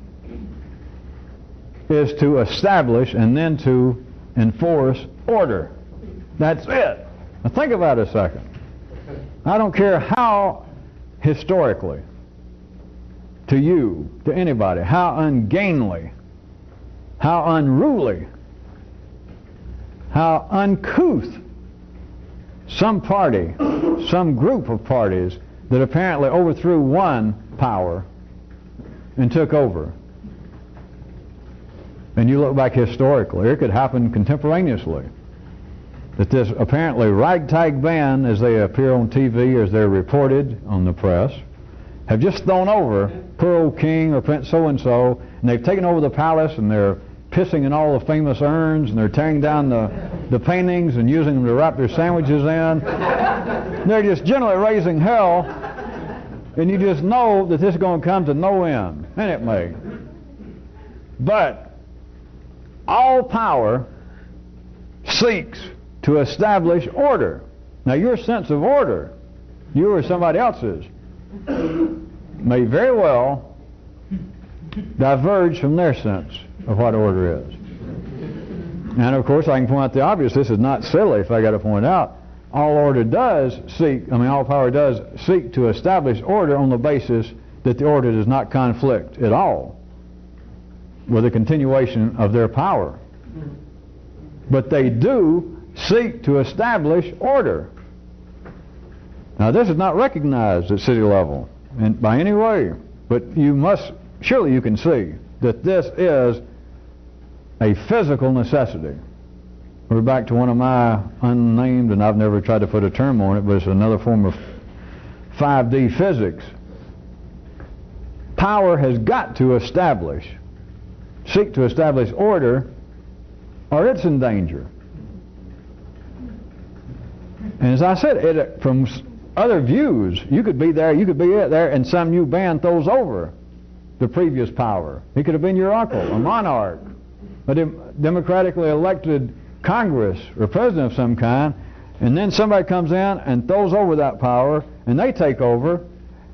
is to establish and then to enforce order. That's it. Now think about it a second. I don't care how historically, to you, to anybody, how ungainly, how unruly, how uncouth some party, some group of parties that apparently overthrew one power and took over. And you look back historically, it could happen contemporaneously. That this apparently ragtag band, as they appear on TV, as they're reported on the press, have just thrown over poor old king or Prince so-and-so, and they've taken over the palace, and they're pissing in all the famous urns, and they're tearing down the paintings and using them to wrap their sandwiches in. They're just generally raising hell, and you just know that this is going to come to no end, and it may. But all power seeks to establish order. Now your sense of order, you or somebody else's, may very well diverge from their sense of what order is. And of course I can point out the obvious. This is not silly if I got to point out. All power does seek to establish order on the basis that the order does not conflict at all with the continuation of their power. But they do seek to establish order. Now this is not recognized at city level by any way, but surely you can see that this is a physical necessity. We're back to one of my unnamed, and I've never tried to put a term on it, but it's another form of 5D physics. Power has got to seek to establish order, or it's in danger. And as I said, from other views, you could be there, and some new band throws over the previous power. He could have been your uncle, a monarch, a democratically elected Congress or president of some kind, and then somebody comes in and throws over that power, and they take over.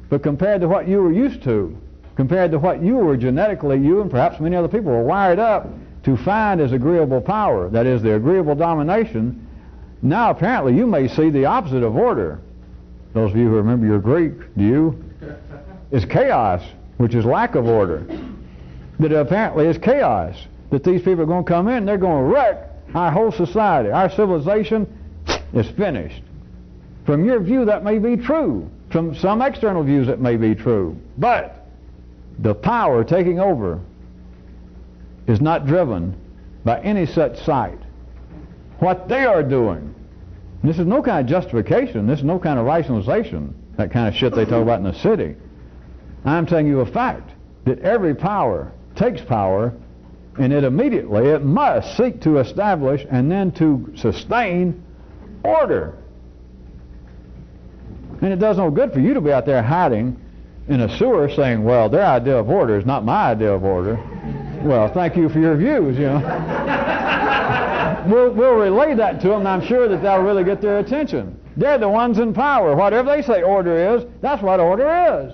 But compared to what you were used to, compared to what you were genetically, you and perhaps many other people were wired up to find as agreeable power, that is, the agreeable domination, now apparently you may see the opposite of order. Those of you who remember your Greek, do you? Is chaos, which is lack of order. That it apparently is chaos. That these people are going to come in and they're going to wreck our whole society. Our civilization is finished. From your view, that may be true. From some external views, it may be true. But the power taking over is not driven by any such sight. What they are doing, this is no kind of justification, this is no kind of rationalization, that kind of shit they talk about in the city. I'm telling you a fact, that every power takes power, and it must seek to establish and then to sustain order. And it does no good for you to be out there hiding in a sewer saying, well, their idea of order is not my idea of order. Well, thank you for your views, you know. We'll relay that to them, and I'm sure that that'll really get their attention. They're the ones in power. Whatever they say order is, that's what order is.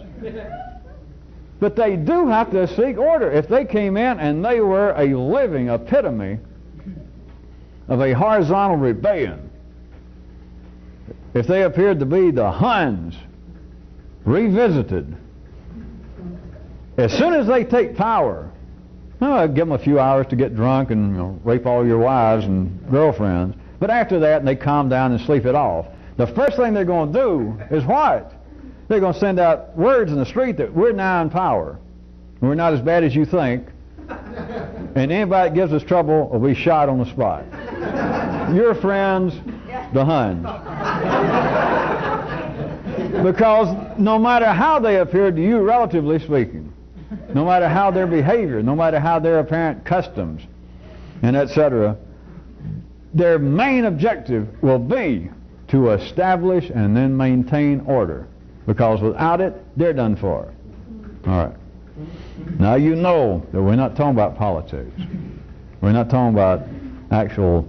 But they do have to seek order. If they came in and they were a living epitome of a horizontal rebellion, if they appeared to be the Huns revisited, as soon as they take power, give them a few hours to get drunk and rape all your wives and girlfriends, but after that they calm down and sleep it off. The first thing they're going to do is what? They're going to send out words in the street that we're now in power. We're not as bad as you think. And anybody that gives us trouble will be shot on the spot. Your friends, the Huns. Because no matter how they appear to you, relatively speaking, no matter how their behavior, no matter how their apparent customs, and etc., their main objective will be to establish and then maintain order. Because without it, they're done for. All right. Now you know that we're not talking about politics. We're not talking about actual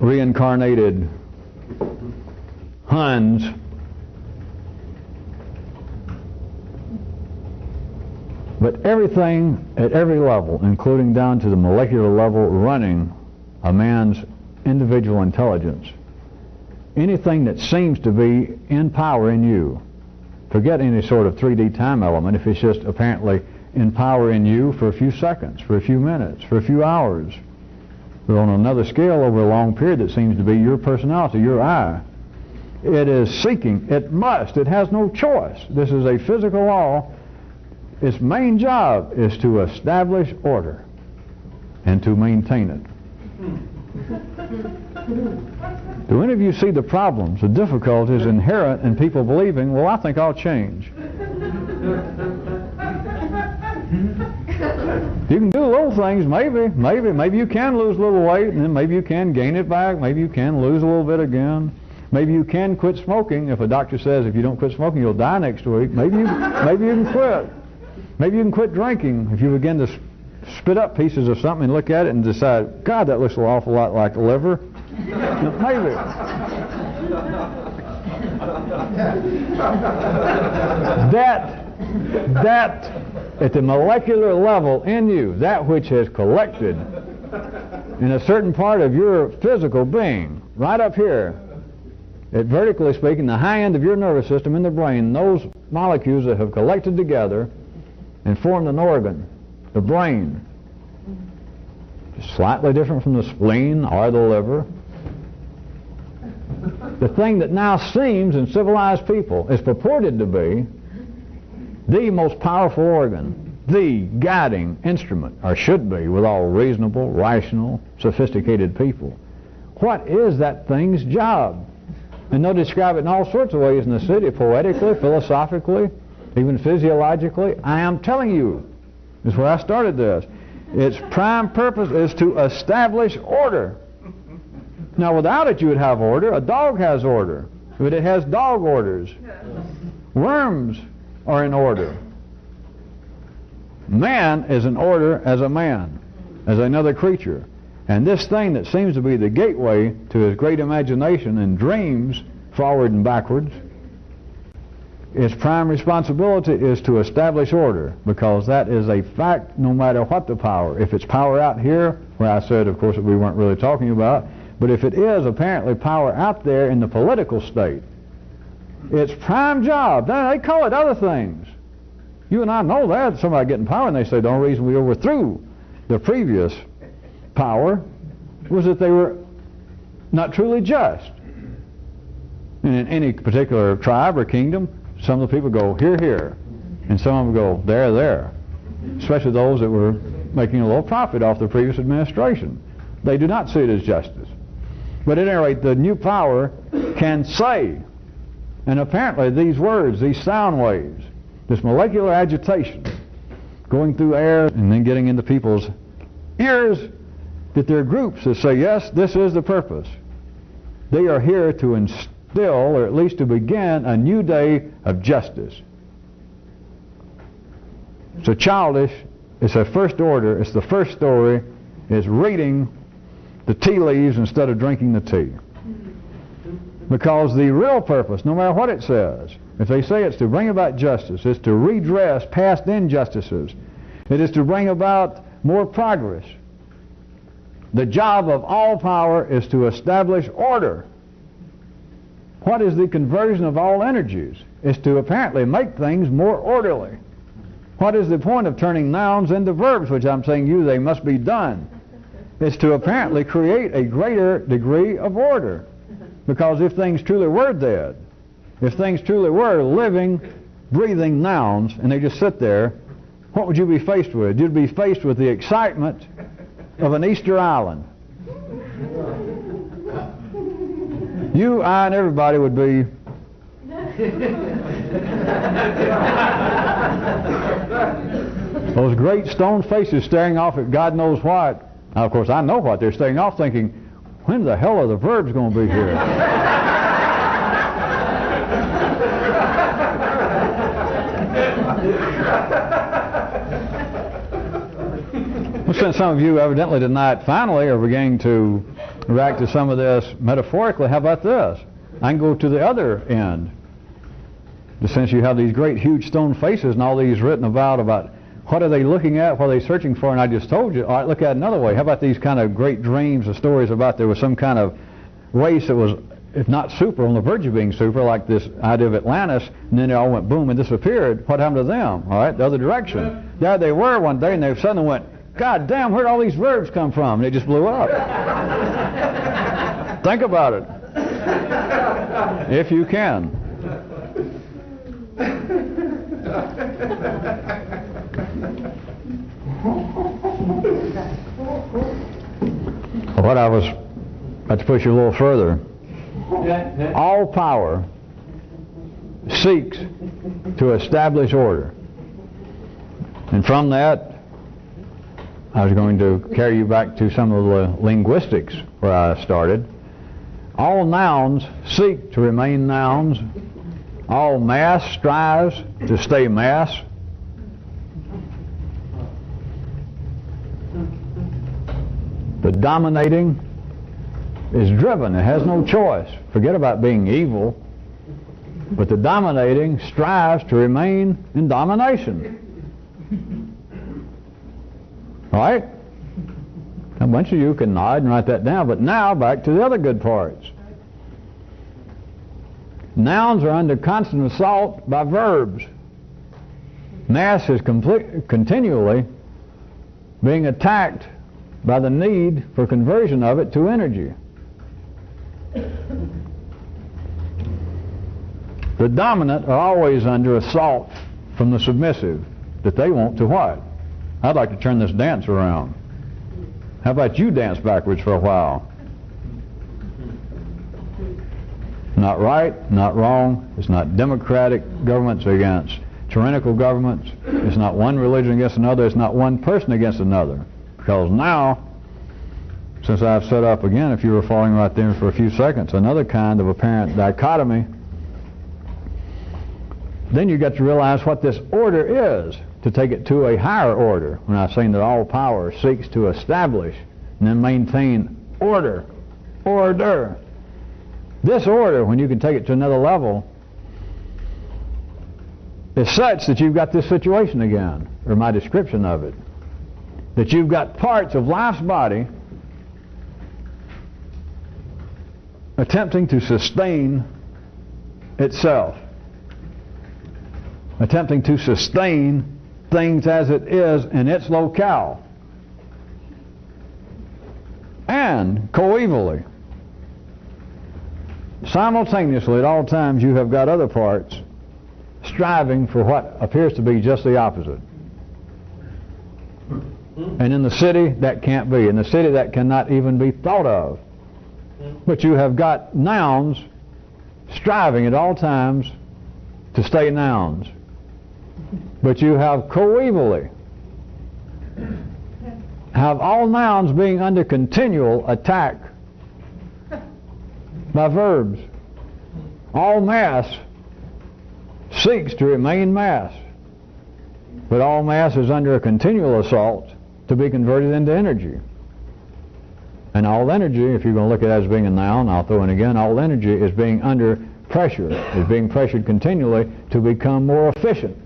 reincarnated Huns. But everything at every level, including down to the molecular level, running a man's individual intelligence, anything that seems to be in power in you, forget any sort of 3D time element, if it's just apparently in power in you for a few seconds, for a few minutes, for a few hours, or on another scale over a long period that seems to be your personality, your I. It is seeking, it must, it has no choice. This is a physical law. Its main job is to establish order and to maintain it. Do any of you see the problems, the difficulties inherent in people believing, well, I think I'll change? You can do little things, maybe you can lose a little weight, and then maybe you can gain it back, maybe you can lose a little bit again. Maybe you can quit smoking. If a doctor says if you don't quit smoking you'll die next week, maybe you can quit. Maybe you can quit drinking if you begin to spit up pieces of something and look at it and decide, God, that looks an awful lot like the liver. Maybe. that at the molecular level in you, that which has collected in a certain part of your physical being, right up here, at vertically speaking, the high end of your nervous system in the brain, those molecules that have collected together and formed an organ, the brain, slightly different from the spleen or the liver. The thing that now seems in civilized people is purported to be the most powerful organ, the guiding instrument, or should be with all reasonable, rational, sophisticated people. What is that thing's job? And they'll describe it in all sorts of ways in the city, poetically, philosophically, even physiologically. I am telling you, this is where I started this. Its prime purpose is to establish order. Now, without it, you would have order. A dog has order, but it has dog orders. Worms are in order. Man is in order as a man, as another creature. And this thing that seems to be the gateway to his great imagination and dreams, forward and backwards, its prime responsibility is to establish order, because that is a fact no matter what the power. If it's power out here, where I said, of course, that we weren't really talking about, but if it is apparently power out there in the political state, its prime job, they call it other things. You and I know that, somebody getting power, and they say the only reason we overthrew the previous power was that they were not truly just. And in any particular tribe or kingdom, some of the people go here, here, and some of them go there, there, especially those that were making a little profit off the previous administration. They do not see it as justice. But at any rate, the new power can say, and apparently these words, these sound waves, this molecular agitation going through air and then getting into people's ears, that there are groups that say, yes, this is the purpose. They are here to instill, or at least to begin, a new day of justice. So childish, it's a first order, it's the first story, it's reading the tea leaves instead of drinking the tea. Because the real purpose, no matter what it says, if they say it's to bring about justice, it's to redress past injustices, it is to bring about more progress. The job of all power is to establish order. What is the conversion of all energies? It's to apparently make things more orderly. What is the point of turning nouns into verbs, which I'm saying you, they must be done? It's to apparently create a greater degree of order. Because if things truly were dead, if things truly were living, breathing nouns, and they just sit there, what would you be faced with? You'd be faced with the excitement of an Easter island. You, I, and everybody would be those great stone faces staring off at God knows what. Now, of course, I know what they're staring off, thinking, when the hell are the verbs going to be here? Well, since some of you evidently tonight finally are beginning to react to some of this metaphorically, how about this? I can go to the other end. Since you have these great huge stone faces and all these written about what are they looking at, what are they searching for, and I just told you, all right, look at it another way. How about these kind of great dreams or stories about there was some kind of race that was, if not super, on the verge of being super, like this idea of Atlantis, and then they all went boom and disappeared. What happened to them? All right, the other direction. There they were one day, and they suddenly went, God damn, where'd all these verbs come from? And they just blew up. Think about it, if you can. What I was about to push you a little further. All power seeks to establish order. And from that, I was going to carry you back to some of the linguistics where I started. All nouns seek to remain nouns. All mass strives to stay mass. The dominating is driven. It has no choice. Forget about being evil. But the dominating strives to remain in domination. Right? A bunch of you can nod and write that down. But now, back to the other good parts. Nouns are under constant assault by verbs. Mass is continually being attacked by the need for conversion of it to energy. The dominant are always under assault from the submissive, that they want to what? I'd like to turn this dance around. How about you dance backwards for a while? Not right, not wrong. It's not democratic governments against tyrannical governments. It's not one religion against another. It's not one person against another. Because now, since I've set up again, if you were following right there for a few seconds, another kind of apparent dichotomy, then you get to realize what this order is, to take it to a higher order. When I'm saying that all power seeks to establish and then maintain order. Order. This order, when you can take it to another level, is such that you've got this situation again, or my description of it, that you've got parts of life's body attempting to sustain itself, attempting to sustain things as it is in its locale, and coevally, simultaneously at all times, you have got other parts striving for what appears to be just the opposite. And in the city, that can't be. In the city, that cannot even be thought of. But you have got nouns striving at all times to stay nouns. But you have coevally, have all nouns being under continual attack by verbs. All mass seeks to remain mass, but all mass is under a continual assault to be converted into energy. And all energy, if you're going to look at it as being a noun, I'll throw in again, all energy is being under pressure, is being pressured continually to become more efficient.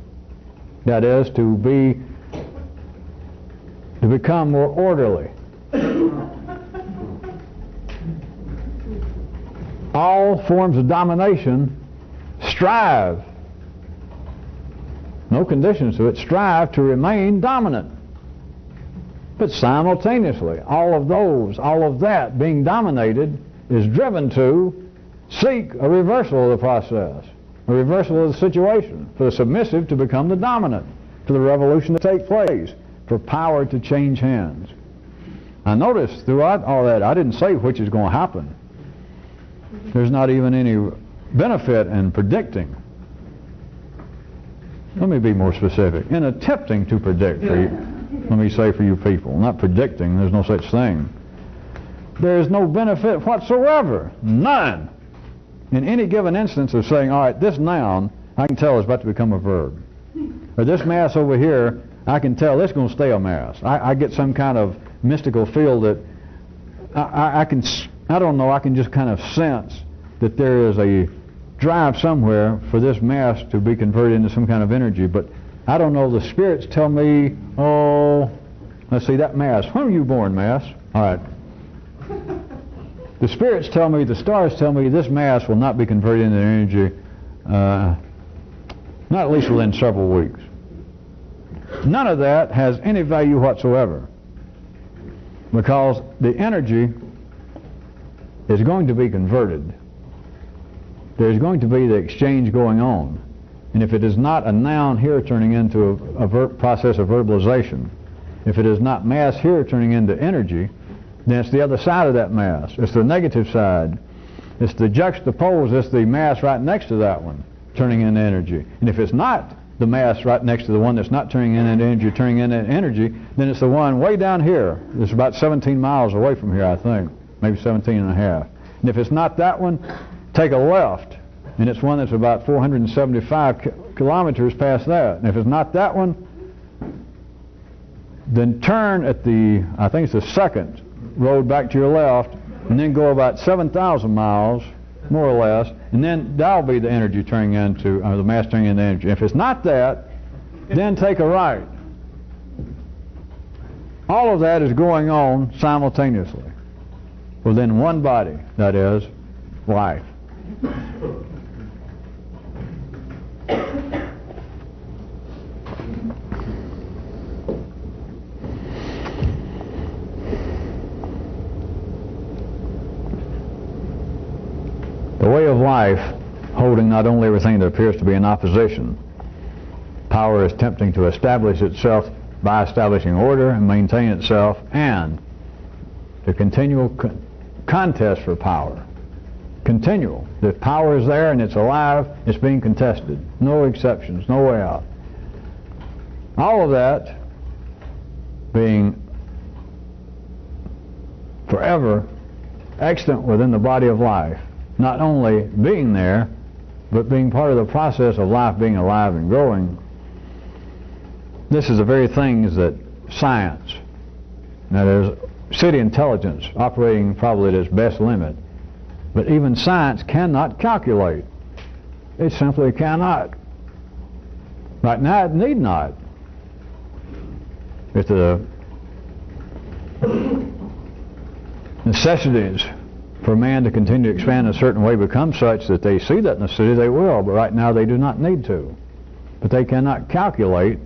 That is, to become more orderly. All forms of domination strive, no conditions to it, strive to remain dominant. But simultaneously, all of that being dominated is driven to seek a reversal of the process, a reversal of the situation, for the submissive to become the dominant, for the revolution to take place, for power to change hands. Now notice throughout all that, I didn't say which is going to happen. There's not even any benefit in predicting. Let me be more specific. In attempting to predict, let me say for you people, not predicting, there's no such thing. There is no benefit whatsoever, none, in any given instance of saying, all right, this noun, I can tell is about to become a verb. Or this mass over here, I can tell it's going to stay a mass. I get some kind of mystical feel that I can just kind of sense that there is a drive somewhere for this mass to be converted into some kind of energy, but I don't know, the spirits tell me, oh, let's see, that mass, when were you born, mass? All right. The spirits tell me, the stars tell me, this mass will not be converted into energy, not at least within several weeks. None of that has any value whatsoever, because the energy is going to be converted. There's going to be the exchange going on. And if it is not a noun here turning into a process of verbalization, if it is not mass here turning into energy, then it's the other side of that mass. It's the negative side. It's the juxtaposed, it's the mass right next to that one turning into energy. And if it's not the mass right next to the one that's not turning into energy, turning into energy, then it's the one way down here. It's about 17 miles away from here, I think. Maybe 17 and a half. And if it's not that one, take a left. And it's one that's about 475 kilometers past that. And if it's not that one, then turn at the, I think it's the second road back to your left, and then go about 7,000 miles, more or less, and then that'll be the energy turning into, the mass turning into energy. If it's not that, then take a right. All of that is going on simultaneously within one body, that is, life. The way of life, holding not only everything that appears to be in opposition. Power is attempting to establish itself by establishing order and maintain itself, and the continual contest for power. Continual. The power is there and it's alive, it's being contested. No exceptions, no way out. All of that being forever extant within the body of life. Not only being there, but being part of the process of life being alive and growing. This is the very things that science, that is, city intelligence operating probably at its best limit, but even science cannot calculate. It simply cannot. Right now it need not. If the necessities for man to continue to expand in a certain way become such that they see that in the city, they will, but right now they do not need to. But they cannot calculate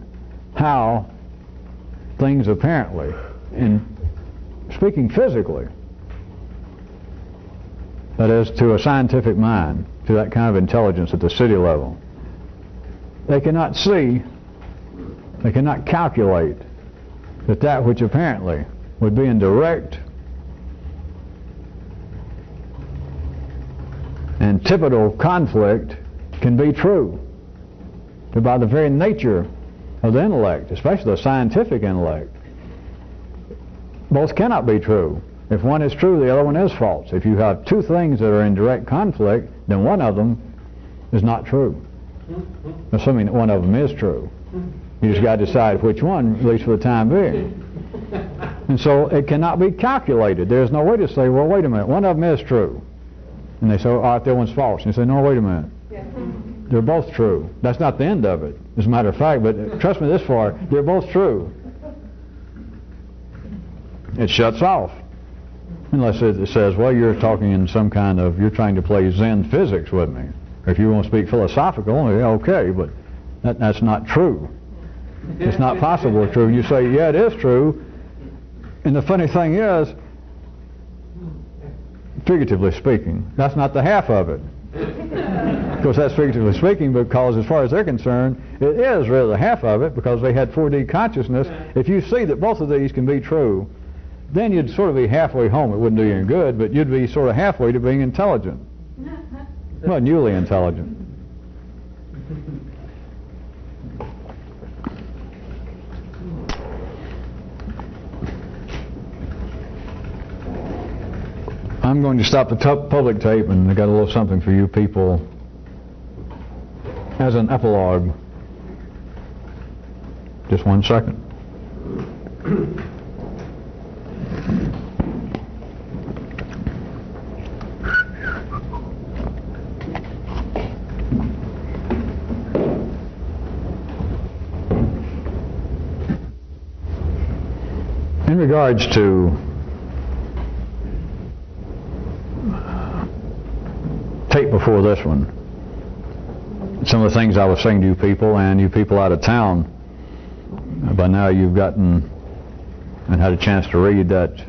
how things apparently, in speaking physically, that is, to a scientific mind, to that kind of intelligence at the city level, they cannot see, they cannot calculate that which apparently would be in direct antipodal conflict can be true. But by the very nature of the intellect, especially the scientific intellect, both cannot be true. If one is true, the other one is false. If you have two things that are in direct conflict, then one of them is not true, assuming that one of them is true. You just got to decide which one, at least for the time being. And so it cannot be calculated. There's no way to say, well, wait a minute, one of them is true. And they say, oh, the other one's false. And you say, no, wait a minute. Yeah. They're both true. That's not the end of it, as a matter of fact, but trust me this far, they're both true. It shuts off. Unless it says, well, you're talking in some kind of, you're trying to play Zen physics with me. Or if you want to speak philosophical, okay, but that's not true. It's not possible it's true. And you say, yeah, it is true. And the funny thing is, figuratively speaking, that's not the half of it. Of course, that's figuratively speaking, because as far as they're concerned, it is really the half of it, because they had 4D consciousness. If you see that both of these can be true, then you'd sort of be halfway home. It wouldn't do you any good, but you'd be sort of halfway to being intelligent. Well, newly intelligent. I'm going to stop the public tape, and I got a little something for you people as an epilogue. Just 1 second. In regards to tape before this one, some of the things I was saying to you people, and you people out of town, by now you've gotten and had a chance to read that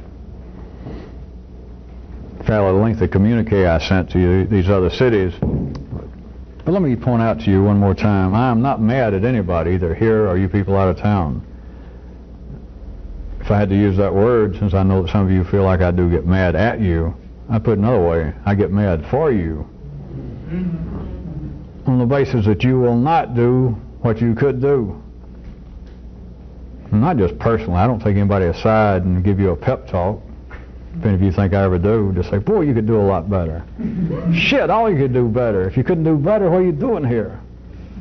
fairly lengthy communique I sent to you, these other cities. But let me point out to you one more time, I am not mad at anybody, either here or you people out of town. If I had to use that word, since I know that some of you feel like I do get mad at you, I put it another way, I get mad for you. On the basis that you will not do what you could do. Not just personally, I don't take anybody aside and give you a pep talk. If any of you think I ever do, just say, boy, you could do a lot better. Shit, all you could do better. If you couldn't do better, what are you doing here?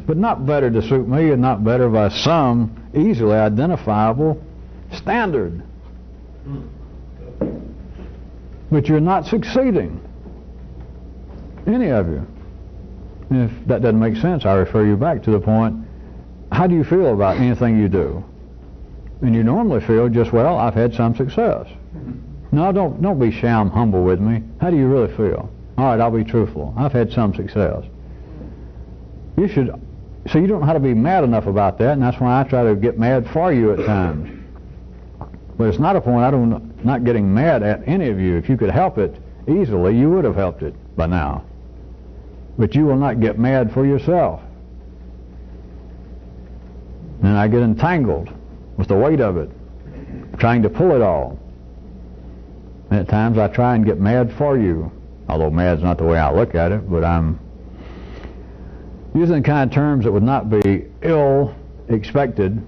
But not better to suit me, and not better by some easily identifiable standard. but you're not succeeding. Any of you. And if that doesn't make sense, I refer you back to the point, how do you feel about anything you do? And you normally feel just, well, I've had some success. No, don't be sham humble with me. How do you really feel? All right, I'll be truthful. I've had some success. You should, so you don't know how to be mad enough about that, and that's why I try to get mad for you at times. But it's not a point I'm not getting mad at any of you. If you could help it easily, you would have helped it by now. But you will not get mad for yourself. And I get entangled with the weight of it, trying to pull it all. And at times I try and get mad for you, although mad's not the way I look at it, but I'm using the kind of terms that would not be ill-expected,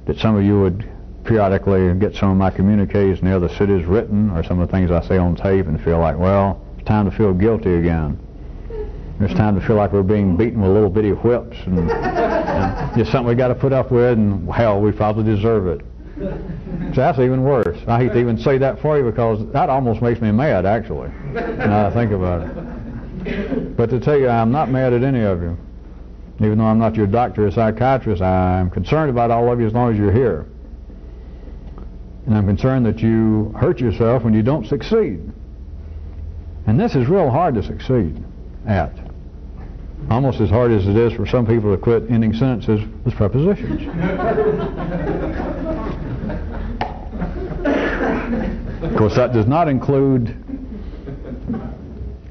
that some of you would periodically get some of my communiques in the other cities written, or some of the things I say on tape, and feel like, well, it's time to feel guilty again. It's time to feel like we're being beaten with little bitty whips, and just something we got to put up with, and hell, we probably deserve it. So that's even worse. I hate to even say that for you, because that almost makes me mad, actually, now I think about it. But to tell you, I'm not mad at any of you. Even though I'm not your doctor or psychiatrist, I'm concerned about all of you as long as you're here. And I'm concerned that you hurt yourself when you don't succeed. And this is real hard to succeed at. Almost as hard as it is for some people to quit ending sentences with prepositions. Of course, that does not include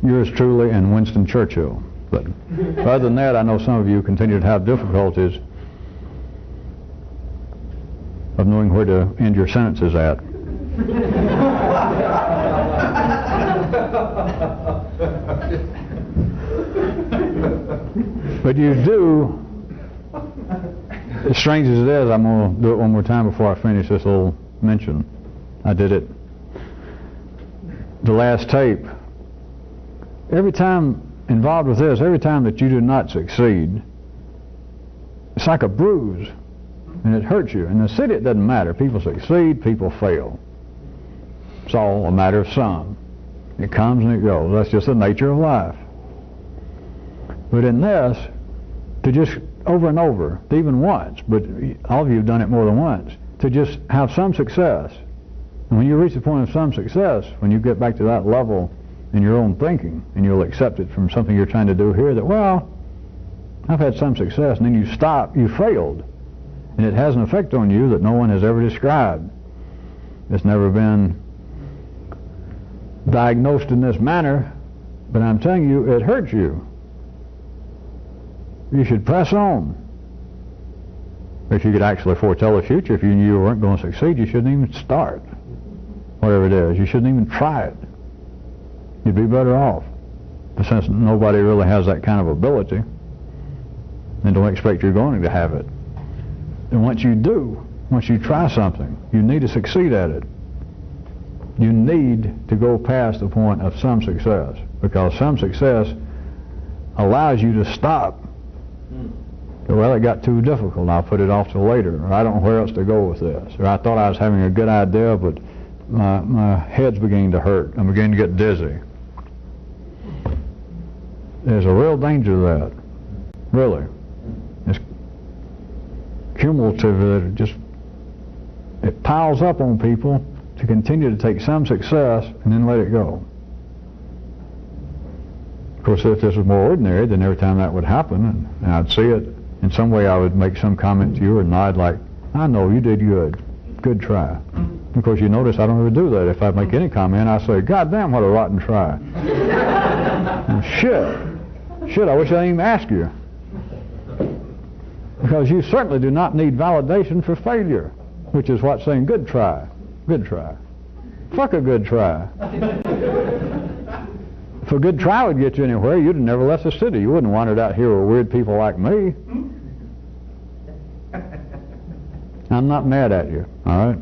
yours truly and Winston Churchill. But other than that, I know some of you continue to have difficulties of knowing where to end your sentences at. But you do, as strange as it is, I'm going to do it one more time before I finish this little mention. I did it the last tape. Every time involved with this, every time that you do not succeed, it's like a bruise, and it hurts you. In the city, it doesn't matter. People succeed, people fail. It's all a matter of some. It comes and it goes. That's just the nature of life. But in this, to just over and over, even once, but all of you have done it more than once, to just have some success. And when you reach the point of some success, when you get back to that level in your own thinking, and you'll accept it from something you're trying to do here, that, well, I've had some success, and then you stop, you failed. And it has an effect on you that no one has ever described. It's never been diagnosed in this manner, but I'm telling you, it hurts you. You should press on. If you could actually foretell the future, if you knew you weren't going to succeed, you shouldn't even start. Whatever it is, you shouldn't even try it. You'd be better off. But since nobody really has that kind of ability, then don't expect you're going to have it. And once you do, once you try something, you need to succeed at it. You need to go past the point of some success, because some success allows you to stop. Well, it got too difficult, I'll put it off till later, or I don't know where else to go with this, or I thought I was having a good idea, but my head's beginning to hurt, I'm beginning to get dizzy. There's a real danger to that, really. It's cumulative, it piles up on people to continue to take some success and then let it go. Of course, if this was more ordinary, then every time that would happen, and I'd see it, in some way I would make some comment to you or nod like, I know, you did good. Good try. Of course, you notice I don't ever do that. If I make any comment, I say, God damn, what a rotten try. Shit, I wish I didn't even ask you. Because you certainly do not need validation for failure, which is what saying good try. Good try. Fuck a good try. If a good try would get you anywhere, you'd have never left the city. You wouldn't have wandered out here with weird people like me. I'm not mad at you, all right?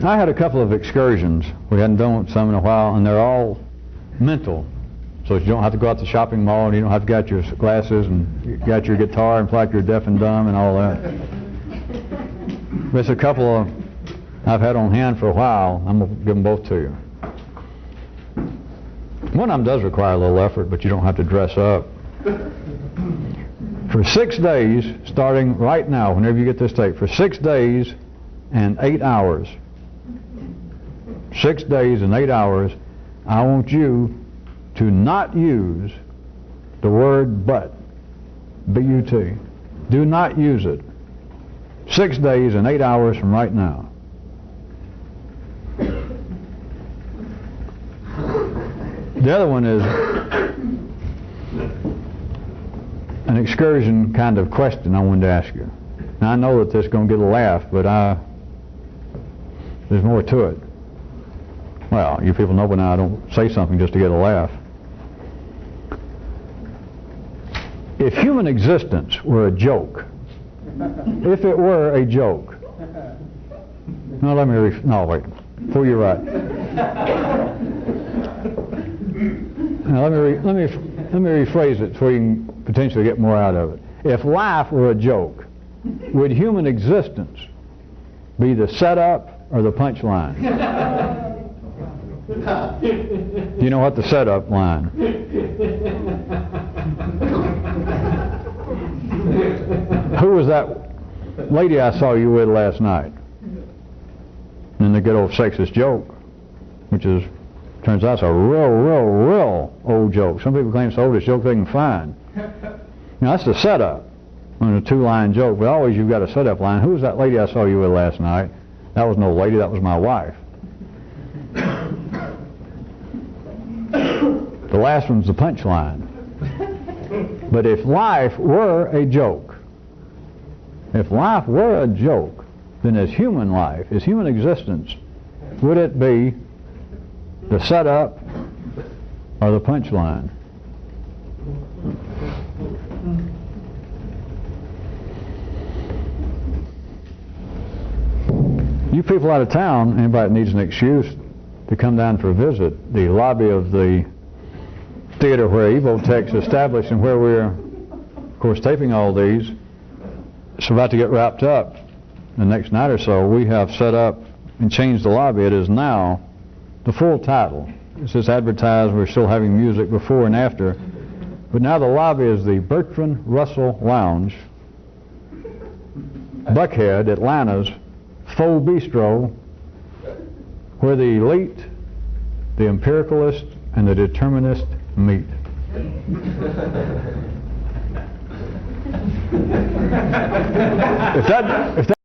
I had a couple of excursions. We hadn't done some in a while, and they're all mental. so that you don't have to go out to the shopping mall and you don't have to get your glasses and you got your guitar and play like you're deaf and dumb and all that. There's a couple I've had on hand for a while. I'm going to give them both to you. One of them does require a little effort, but you don't have to dress up. For 6 days, starting right now, whenever you get this tape, for 6 days and 8 hours, 6 days and 8 hours, I want you to not use the word but, B-U-T. Do not use it. 6 days and 8 hours from right now. The other one is an excursion kind of question I wanted to ask you. Now I know that this is going to get a laugh, but there's more to it. Well, you people know by now I don't say something just to get a laugh. If human existence were a joke, if it were a joke, no, wait, before you're right. Now let me rephrase it so you can potentially get more out of it. If life were a joke, would human existence be the setup or the punchline? You know what the setup line? Who was that lady I saw you with last night? And the good old sexist joke, which is, turns out it's a real old joke. Some people claim it's the oldest joke they can find. Now that's the setup on a 2-line joke, but always you've got a setup line. Who was that lady I saw you with last night? That was no lady, that was my wife. The last one's the punchline. But if life were a joke, then as human life, as human existence, would it be the setup or the punchline? You people out of town, anybody that needs an excuse to come down for a visit, the lobby of the theater where Evotech's established and where we're, of course, taping all these, it's about to get wrapped up the next night or so. We have set up and changed the lobby. It is now the full title. It's just advertised. We're still having music before and after. But now the lobby is the Bertrand Russell Lounge, Buckhead, Atlanta's faux bistro, where the elite, the empiricalist, and the determinist meet. If that